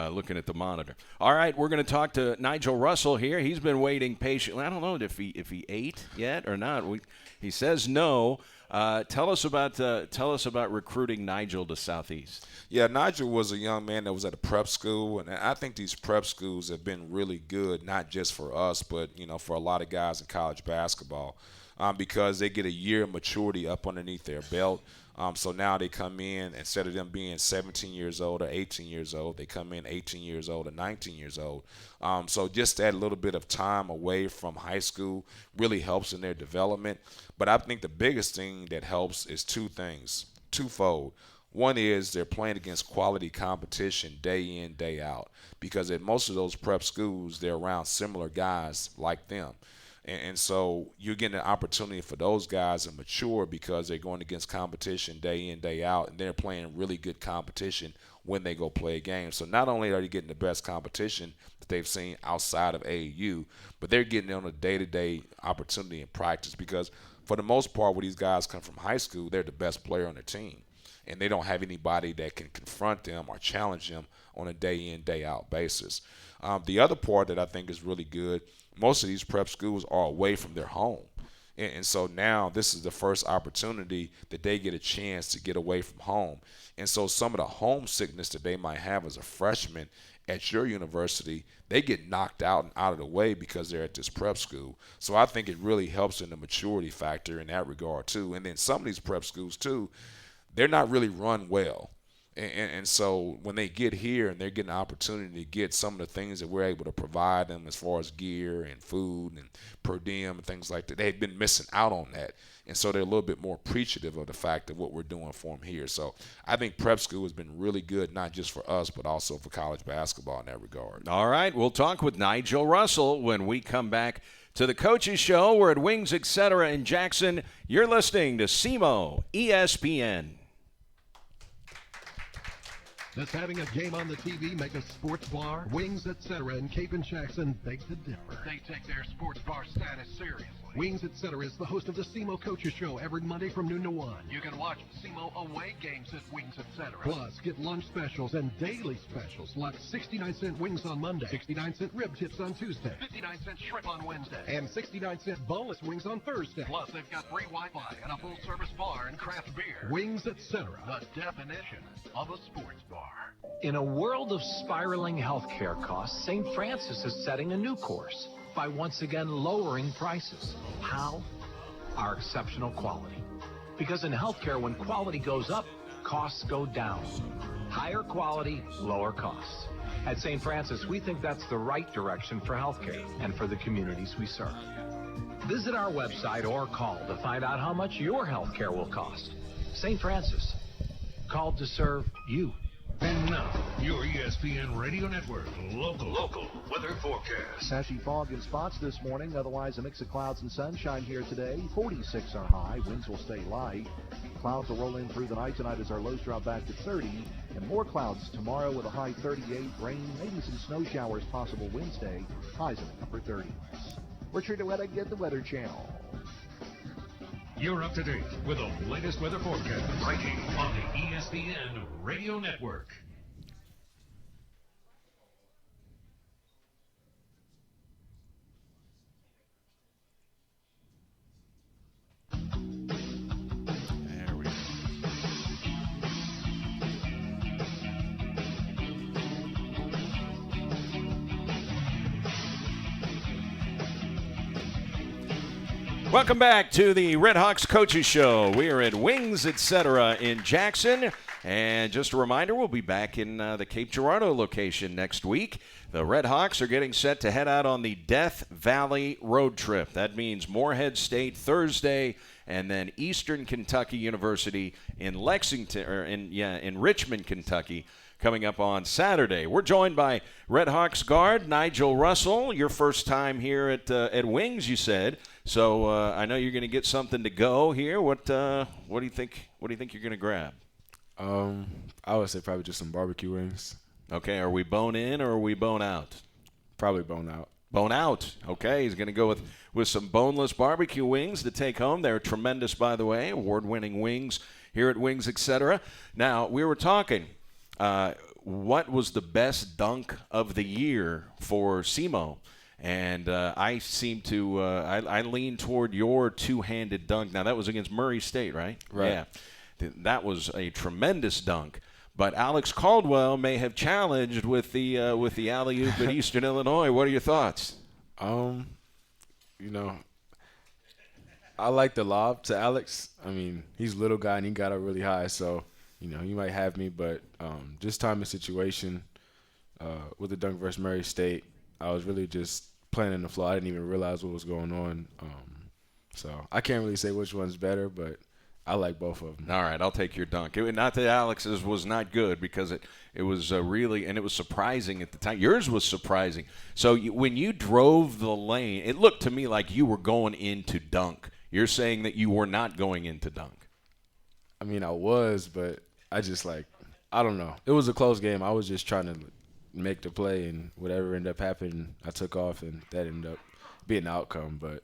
looking at the monitor. All right, we're going to talk to Nigel Russell here. He's been waiting patiently. I don't know if he ate yet or not. He says no. Tell us about recruiting Nigel to Southeast. Yeah, Nigel was a young man that was at a prep school, and I think these prep schools have been really good, not just for us, but for a lot of guys in college basketball, because they get a year of maturity up underneath their belt. So now they come in, instead of them being 17 years old or 18 years old, they come in 18 years old or 19 years old. So just that little bit of time away from high school really helps in their development. But I think the biggest thing that helps is 2 things, twofold. One is they're playing against quality competition day in, day out, because at most of those prep schools, they're around similar guys like them. And so you're getting an opportunity for those guys to mature because they're going against competition day in, day out, and they're playing really good competition when they go play a game. So not only are you getting the best competition that they've seen outside of AAU, but they're getting on a day-to-day opportunity in practice because for the most part, when these guys come from high school, they're the best player on their team, and they don't have anybody that can confront them or challenge them on a day-in, day-out basis. The other part that I think is really good, most of these prep schools are away from their home. And so now this is the first opportunity that they get a chance to get away from home. And so some of the homesickness that they might have as a freshman at your university, they get knocked out and out of the way because they're at this prep school. So I think it really helps in the maturity factor in that regard too. And then some of these prep schools too, they're not really run well. And so when they get here and they're getting an opportunity to get some of the things that we're able to provide them as far as gear and food and per diem and things like that, they had been missing out on that. And so they're a little bit more appreciative of the fact of what we're doing for them here. So I think prep school has been really good, not just for us, but also for college basketball in that regard. All right, we'll talk with Nigel Russell when we come back to the Coaches Show. We're at Wings, Etc. in Jackson. You're listening to SEMO ESPN. Does having a game on the TV make a sports bar? Wings, Etc. in Cape and Jackson beg to differ. They take their sports bar status seriously. Wings, Etc. is the host of the SEMO Coaches Show every Monday from noon to 1. You can watch SEMO away games at Wings, Etc. Plus, get lunch specials and daily specials like 69-cent wings on Monday, 69-cent rib tips on Tuesday, 59-cent shrimp on Wednesday, and 69-cent boneless wings on Thursday. Plus, they've got free Wi-Fi and a full-service bar and craft beer. Wings, Etc. The definition of a sports bar. In a world of spiraling healthcare costs, St. Francis is setting a new course by once again lowering prices. How? Our exceptional quality. Because in healthcare, when quality goes up, costs go down. Higher quality, lower costs. At St. Francis, we think that's the right direction for healthcare and for the communities we serve. Visit our website or call to find out how much your healthcare will cost. St. Francis, called to serve you. And now, your ESPN Radio Network local weather forecast. Patchy fog in spots this morning, otherwise a mix of clouds and sunshine here today. 46 are high, winds will stay light. Clouds will roll in through the night tonight as our lows drop back to 30. And more clouds tomorrow with a high 38, rain, maybe some snow showers possible Wednesday, highs in the upper 30s. Richard DeWetta, Get the Weather Channel. You're up to date with the latest weather forecast right here on the ESPN Radio Network. There we go. Welcome back to the Red Hawks Coaches Show. We are at Wings, Etc. in Jackson, And just a reminder, we'll be back in the Cape Girardeau location next week. The Red Hawks are getting set to head out on the Death Valley road trip. That means Morehead State Thursday, and then Eastern Kentucky University in in Richmond, Kentucky, coming up on Saturday. We're joined by Red Hawks guard Nigel Russell. Your first time here at Wings, you said. So I know you're going to get something to go here. What do you think? What do you think you're going to grab? I would say probably just some barbecue wings. Okay, are we bone in or are we bone out? Probably bone out. Bone out. Okay, he's going to go with some boneless barbecue wings to take home. They're tremendous, by the way, award-winning wings here at Wings, etc. Now, we were talking, what was the best dunk of the year for SEMO? And I seem to I lean toward your two-handed dunk. Now, that was against Murray State, right? Right. Yeah. That was a tremendous dunk. But Alex Caldwell may have challenged with the alley-oop at Eastern Illinois. What are your thoughts? I like the lob to Alex. I mean, he's a little guy and he got up really high, so he might have me. But just time and situation with the dunk versus Murray State, I was really just playing in the flow. I didn't even realize what was going on. So I can't really say which one's better, but I like both of them. All right, I'll take your dunk. Not that Alex's was not good, because it was really, and it was surprising at the time. Yours was surprising. So when you drove the lane, it looked to me like you were going into dunk. You're saying that you were not going into dunk. I mean, I was, but I just I don't know. It was a close game. I was just trying to make the play, and whatever ended up happening, I took off, and that ended up being the outcome. But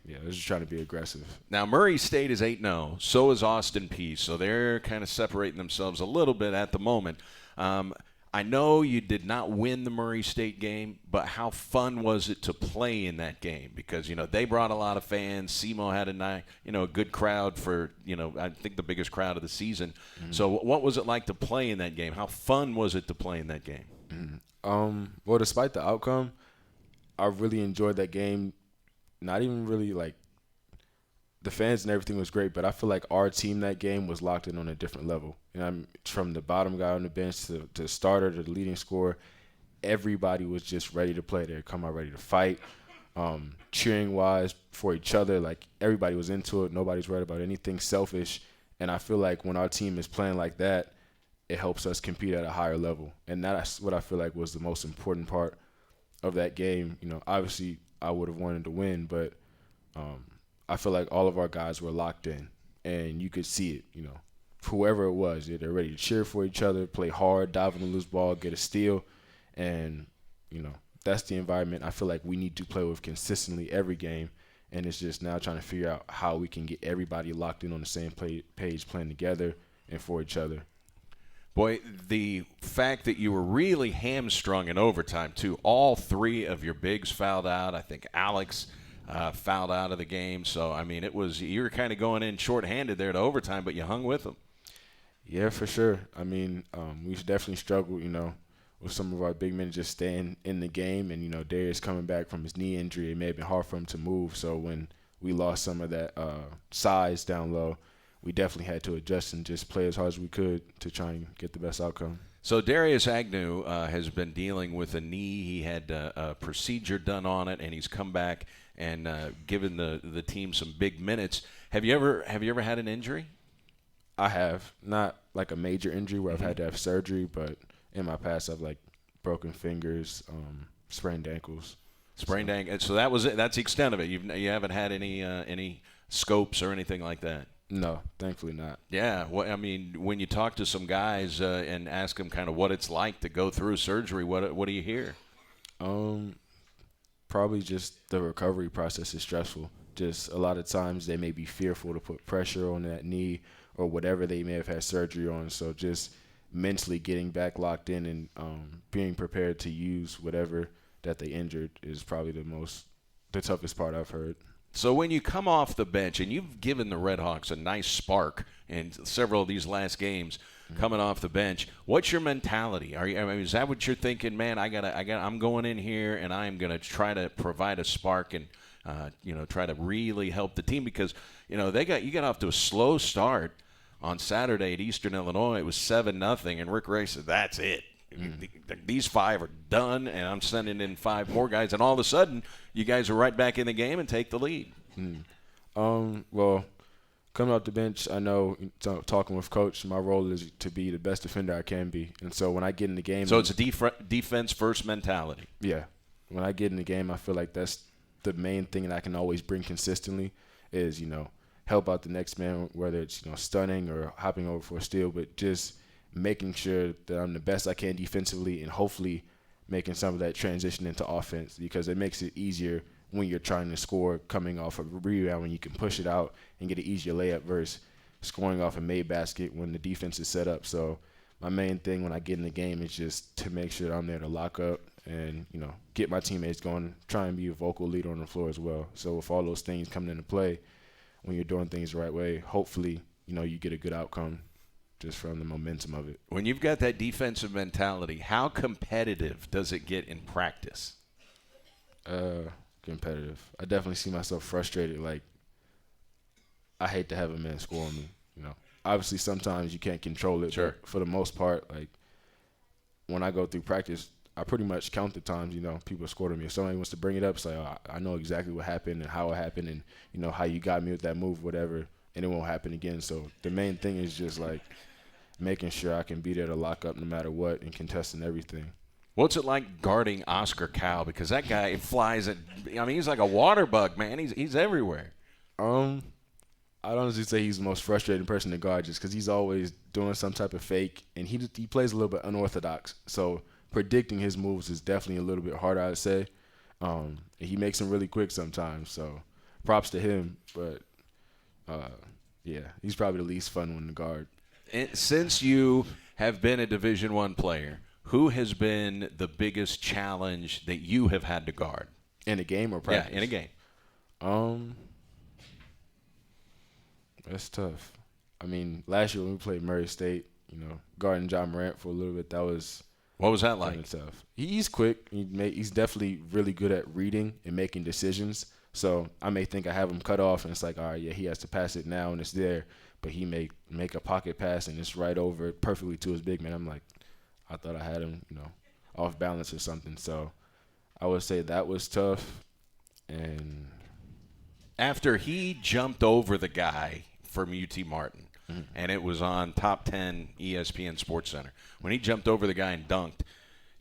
yeah, I was just trying to be aggressive. Now, Murray State is 8-0. So is Austin Peay. So they're kind of separating themselves a little bit at the moment. I know you did not win the Murray State game, but how fun was it to play in that game? Because, they brought a lot of fans. SEMO had a good crowd for, I think the biggest crowd of the season. Mm-hmm. So what was it like to play in that game? How fun was it to play in that game? Mm-hmm. Well, despite the outcome, I really enjoyed that game. Not even really the fans and everything was great, but I feel like our team that game was locked in on a different level. I'm from the bottom guy on the bench to the starter to the leading scorer. Everybody was just ready to play. They come out ready to fight, cheering wise for each other. Everybody was into it. Nobody's worried about anything selfish. And I feel like when our team is playing like that, it helps us compete at a higher level. And that's what I feel like was the most important part of that game. Obviously I would have wanted to win, but I feel like all of our guys were locked in, and you could see it. Whoever it was, they're ready to cheer for each other, play hard, dive on the loose ball, get a steal, and that's the environment I feel like we need to play with consistently every game. And it's just now trying to figure out how we can get everybody locked in on the same page, playing together and for each other. Boy, the fact that you were really hamstrung in overtime, too. All three of your bigs fouled out. I think Alex fouled out of the game. So, I mean, you were kind of going in shorthanded there to overtime, but you hung with them. Yeah, for sure. I mean, we definitely struggled, with some of our big men just staying in the game. And, Darius coming back from his knee injury, it may have been hard for him to move. So when we lost some of that size down low, we definitely had to adjust and just play as hard as we could to try and get the best outcome. So Darius Agnew has been dealing with a knee. He had a procedure done on it, and he's come back and given the team some big minutes. Have you ever had an injury? I have. Not like a major injury where I've had to have surgery, but in my past I've broken fingers, sprained ankles. Sprained ankle. So that was it. That's the extent of it. You haven't had any scopes or anything like that? No, thankfully not. Yeah. Well, I mean, when you talk to some guys and ask them kind of what it's like to go through surgery, what do you hear? Probably just the recovery process is stressful. Just a lot of times they may be fearful to put pressure on that knee or whatever they may have had surgery on. So just mentally getting back locked in and being prepared to use whatever that they injured is probably the toughest part I've heard. So when you come off the bench, and you've given the Red Hawks a nice spark in several of these last games, coming off the bench, what's your mentality? Is that what you're thinking? Man, I'm going in here and I'm going to try to provide a spark and try to really help the team, because you got off to a slow start. on Saturday at Eastern Illinois. It was 7-0, and Rick Ray said, "That's it. These 5 are done, and I'm sending in 5 more guys." And all of a sudden, you guys are right back in the game and take the lead. Well, coming off the bench, I know, talking with Coach, my role is to be the best defender I can be. And so when I get in the game. So it's a defense-first mentality. Yeah. When I get in the game, I feel like that's the main thing that I can always bring consistently is, help out the next man, whether it's, stunning or hopping over for a steal, but just making sure that I'm the best I can defensively and hopefully making some of that transition into offense, because it makes it easier when you're trying to score coming off a rebound, when you can push it out and get an easier layup versus scoring off a made basket when the defense is set up. So my main thing when I get in the game is just to make sure that I'm there to lock up and, get my teammates going, try and be a vocal leader on the floor as well. So with all those things coming into play, when you're doing things the right way, hopefully, you get a good outcome just from the momentum of it. When you've got that defensive mentality, how competitive does it get in practice? Competitive. I definitely see myself frustrated. Like, I hate to have a man score on me. Obviously sometimes you can't control it. Sure. But for the most part, like, when I go through practice, I pretty much count the times, people scored on me. If somebody wants to bring it up, it's like, oh, I know exactly what happened and how it happened and, how you got me with that move, whatever, and it won't happen again. So the main thing is just, like, making sure I can be there to lock up no matter what and contesting everything. What's it like guarding Oscar Cow? Because that guy flies he's like a water bug, man. He's everywhere. I'd honestly say he's the most frustrating person to guard just because he's always doing some type of fake, and he plays a little bit unorthodox. So predicting his moves is definitely a little bit harder, I'd say. He makes them really quick sometimes, so props to him. But, he's probably the least fun one to guard. Since you have been a Division I player, who has been the biggest challenge that you have had to guard? In a game or practice? Yeah, in a game. That's tough. I mean, last year when we played Murray State, guarding John Morant for a little bit, that was – What was that like? Kind of tough. He's quick. He's definitely really good at reading and making decisions. So I may think I have him cut off, and it's like, all right, yeah, he has to pass it now, and it's there. But he may make a pocket pass, and it's right over perfectly to his big man. I'm like, I thought I had him, off balance or something. So I would say that was tough. And after he jumped over the guy from UT Martin, and it was on Top 10 ESPN Sports Center, when he jumped over the guy and dunked,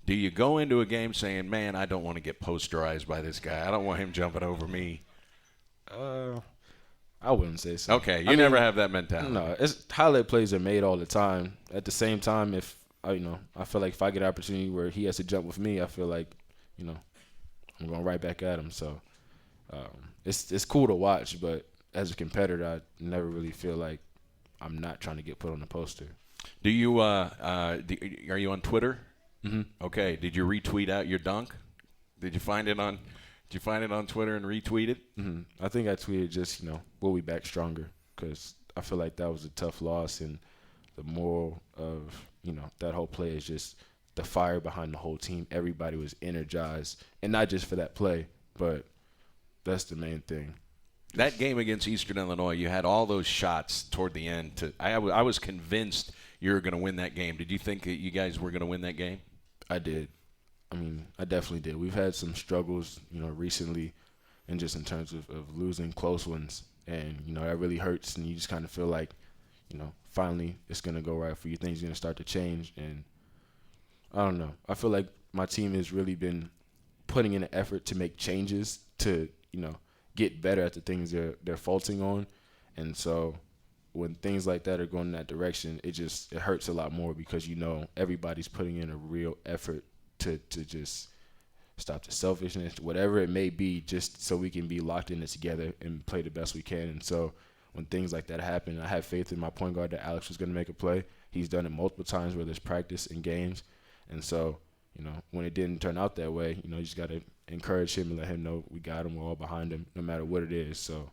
do you go into a game saying, man, I don't want to get posterized by this guy. I don't want him jumping over me? I wouldn't say so. Okay, you never have that mentality. No, highlight plays are made all the time. At the same time, if I feel like if I get an opportunity where he has to jump with me, I feel like, I'm going right back at him. So it's cool to watch, but as a competitor, I never really feel like I'm not trying to get put on the poster. Do you are you on Twitter? Mm-hmm. Okay. Did you retweet out your dunk? Did you find it on Twitter and retweet it? Mm-hmm. I think I tweeted just we'll be back stronger, because I feel like that was a tough loss, and the moral of that whole play is just the fire behind the whole team. Everybody was energized, and not just for that play, but that's the main thing. That game against Eastern Illinois, you had all those shots toward the end. I was convinced you were going to win that game. Did you think that you guys were going to win that game? I did. I mean, I definitely did. We've had some struggles, recently, and just in terms of losing close ones. And, that really hurts, and you just kind of feel like, finally it's going to go right for you. Things are going to start to change. And I don't know. I feel like my team has really been putting in an effort to make changes to, get better at the things they're faulting on. And so when things like that are going in that direction, it hurts a lot more, because everybody's putting in a real effort to just stop the selfishness, whatever it may be, just so we can be locked in it together and play the best we can. And so when things like that happen, I have faith in my point guard that Alex was going to make a play. He's done it multiple times where there's practice and games. And so, when it didn't turn out that way, you just got to encourage him and let him know we got him, we're all behind him, no matter what it is. So,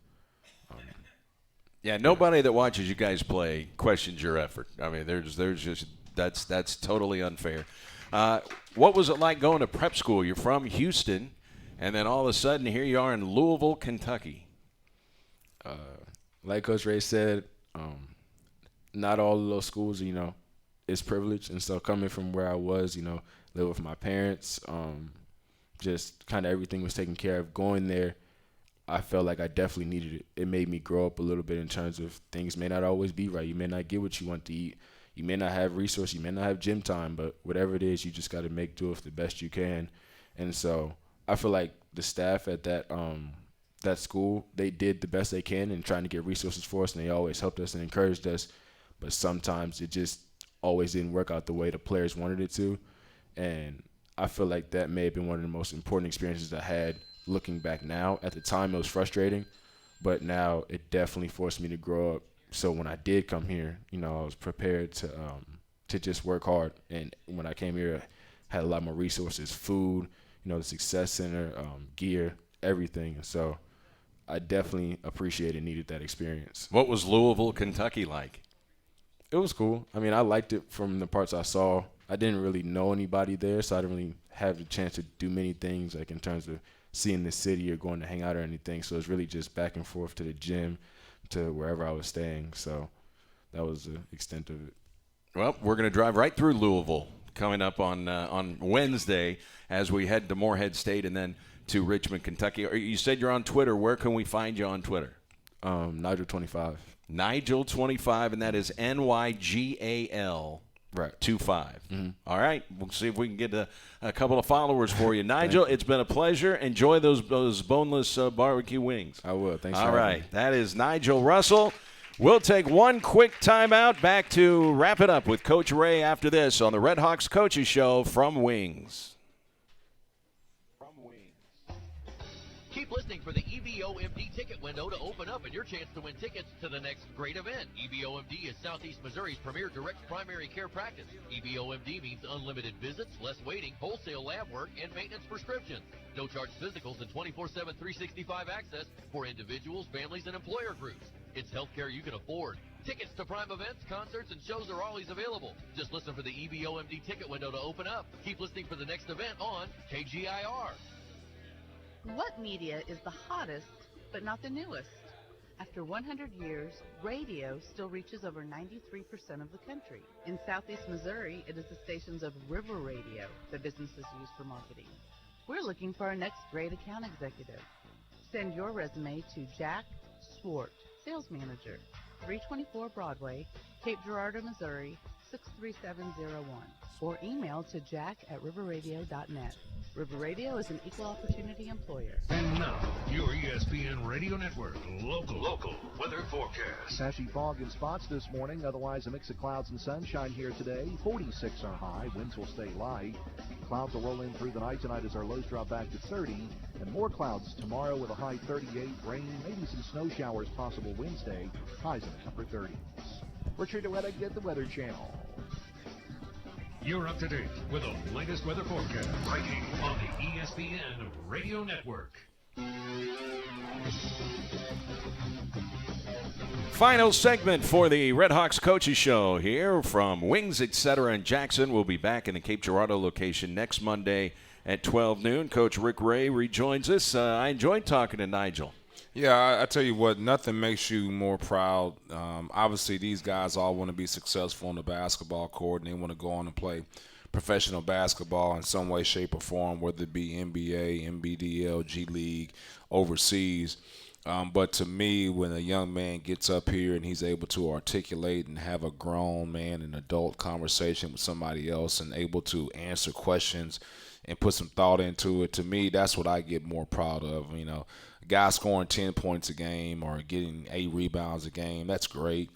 yeah, nobody that watches you guys play questions your effort. I mean, there's just that's totally unfair. What was it like going to prep school? You're from Houston, and then all of a sudden here you are in Louisville, Kentucky. Like Coach Ray said, not all of those schools, is privileged. And so coming from where I was, live with my parents, just kind of everything was taken care of. Going there, I felt like I definitely needed it. It made me grow up a little bit in terms of things may not always be right. You may not get what you want to eat. You may not have resources. You may not have gym time. But whatever it is, you just got to make do with the best you can. And so I feel like the staff at that school, they did the best they can in trying to get resources for us, and they always helped us and encouraged us. But sometimes it just always didn't work out the way the players wanted it to. And I feel like that may have been one of the most important experiences I had looking back now. At the time, it was frustrating, but now it definitely forced me to grow up. So when I did come here, I was prepared to just work hard. And when I came here, I had a lot more resources, food, the Success Center, gear, everything. And so I definitely appreciated and needed that experience. What was Louisville, Kentucky like? It was cool. I mean, I liked it from the parts I saw. I didn't really know anybody there, so I didn't really have the chance to do many things, like in terms of seeing the city or going to hang out or anything. So it was really just back and forth to the gym, to wherever I was staying. So that was the extent of it. Well, we're going to drive right through Louisville coming up on Wednesday as we head to Morehead State and then to Richmond, Kentucky. You said you're on Twitter. Where can we find you on Twitter? Nigel25. Nigel25, and that is NYGAL. Right. 25. Mm-hmm. All right. We'll see if we can get a couple of followers for you. Nigel, it's been a pleasure. Enjoy those boneless barbecue wings. I will. Thanks for having having me. me. That is Nigel Russell. We'll take one quick timeout. Back to wrap it up with Coach Ray after this on the Red Hawks Coaches Show from Wings. Keep listening for the EBOMD ticket window to open up and your chance to win tickets to the next great event. EBOMD is Southeast Missouri's premier direct primary care practice. EBOMD means unlimited visits, less waiting, wholesale lab work, and maintenance prescriptions. No charge physicals and 24/7 365 access for individuals, families, and employer groups. It's healthcare you can afford. Tickets to prime events, concerts, and shows are always available. Just listen for the EBOMD ticket window to open up. Keep listening for the next event on KGIR. What media is the hottest, but not the newest? After 100 years, radio still reaches over 93% of the country. In Southeast Missouri, it is the stations of River Radio that businesses use for marketing. We're looking for our next great account executive. Send your resume to Jack Swart, Sales Manager, 324 Broadway, Cape Girardeau, Missouri, 63701, or email to jack@riverradio.net. River Radio is an equal opportunity employer. And now, your ESPN Radio Network local weather forecast. Patchy fog in spots this morning, otherwise a mix of clouds and sunshine here today. 46 are high, winds will stay light. Clouds will roll in through the night tonight as our lows drop back to 30. And more clouds tomorrow with a high 38, rain, maybe some snow showers possible Wednesday, highs in the upper 30s. Richard DeWettig at the Weather Channel. You're up to date with the latest weather forecast right here on the ESPN Radio Network. Final segment for the Red Hawks Coaches Show here from Wings, etc. in Jackson. We'll be back in the Cape Girardeau location next Monday at 12 noon. Coach Rick Ray rejoins us. I enjoyed talking to Nigel. Yeah, I tell you what, nothing makes you more proud. Obviously, these guys all want to be successful on the basketball court, and they want to go on and play professional basketball in some way, shape, or form, whether it be NBA, NBDL, G League, overseas. But to me, when a young man gets up here and he's able to articulate and have a grown man, an adult conversation with somebody else and able to answer questions and put some thought into it, to me, that's what I get more proud of. You know, a guy scoring 10 points a game or getting 8 rebounds a game, that's great.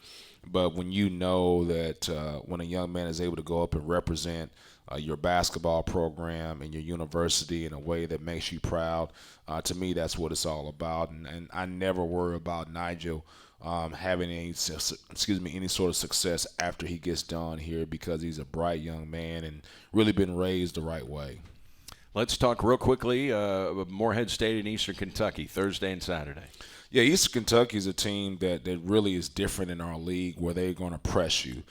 But when you know that when a young man is able to go up and represent your basketball program and your university in a way that makes you proud, to me, that's what it's all about. And I never worry about Nigel having any sort of success after he gets done here, because he's a bright young man and really been raised the right way. Let's talk real quickly Morehead State in Eastern Kentucky, Thursday and Saturday. Yeah, Eastern Kentucky is a team that really is different in our league, where they're going to press you.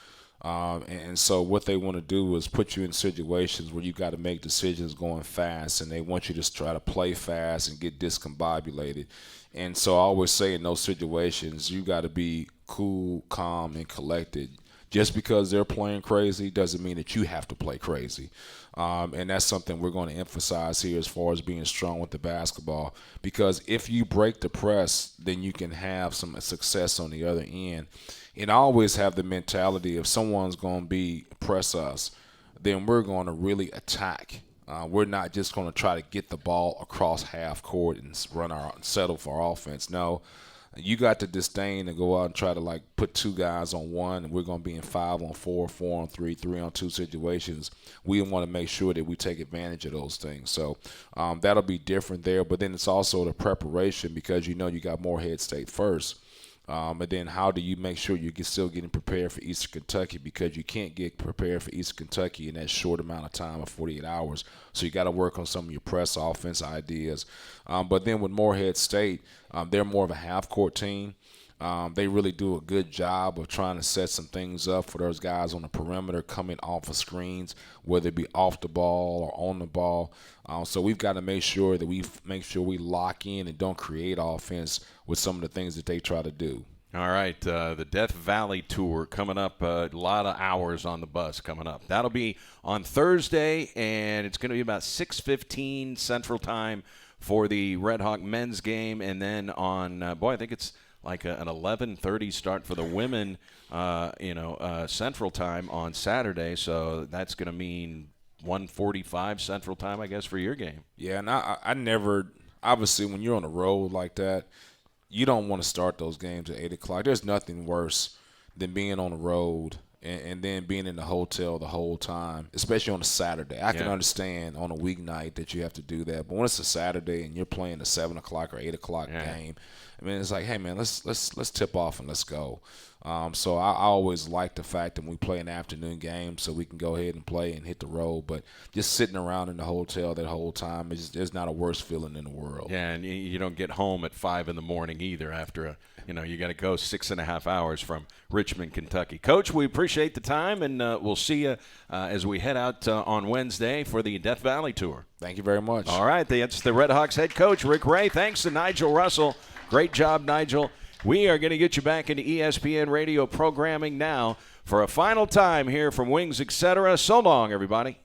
And so what they want to do is put you in situations where you got to make decisions going fast, and they want you to try to play fast and get discombobulated. And so I always say in those situations, you got to be cool, calm, and collected. Just because they're playing crazy doesn't mean that you have to play crazy. And that's something we're going to emphasize here as far as being strong with the basketball. Because if you break the press, then you can have some success on the other end. And I always have the mentality if someone's going to press us, then we're going to really attack. We're not just going to try to get the ball across half court and settle for our offense. No. You got the disdain to go out and try to put two guys on one, and we're going to be in 5-on-4, 4-on-3, 3-on-2 situations. We want to make sure that we take advantage of those things. So that'll be different there. But then it's also the preparation because you got Morehead State first. And then how do you make sure you're still getting prepared for Eastern Kentucky, because you can't get prepared for Eastern Kentucky in that short amount of time of 48 hours. So you got to work on some of your press offense ideas. But then with Morehead State, they're more of a half-court team. They really do a good job of trying to set some things up for those guys on the perimeter coming off of screens, whether it be off the ball or on the ball. So we've got to make sure that we lock in and don't create offense with some of the things that they try to do. All right, the Death Valley Tour coming up, a lot of hours on the bus coming up. That'll be on Thursday, and it's going to be about 6:15 Central Time for the Red Hawk men's game, and then on, I think it's like an 11:30 start for the women, Central Time on Saturday. So that's going to mean 1:45 Central Time, I guess, for your game. Yeah, and I never – obviously, when you're on the road like that, you don't want to start those games at 8 o'clock. There's nothing worse than being on the road and then being in the hotel the whole time, especially on a Saturday. I can understand on a weeknight that you have to do that. But when it's a Saturday and you're playing a 7 o'clock or 8 o'clock game, I mean, it's like, hey, man, let's tip off and let's go. So I always like the fact that we play an afternoon game so we can go ahead and play and hit the road. But just sitting around in the hotel that whole time, there's not a worse feeling in the world. Yeah, and you don't get home at 5 in the morning either after you got to go 6.5 hours from Richmond, Kentucky. Coach, we appreciate the time, and we'll see you as we head out on Wednesday for the Death Valley Tour. Thank you very much. All right, that's the Red Hawks head coach, Rick Ray. Thanks to Nigel Russell. Great job, Nigel. We are going to get you back into ESPN radio programming now for a final time here from Wings, etc. So long, everybody.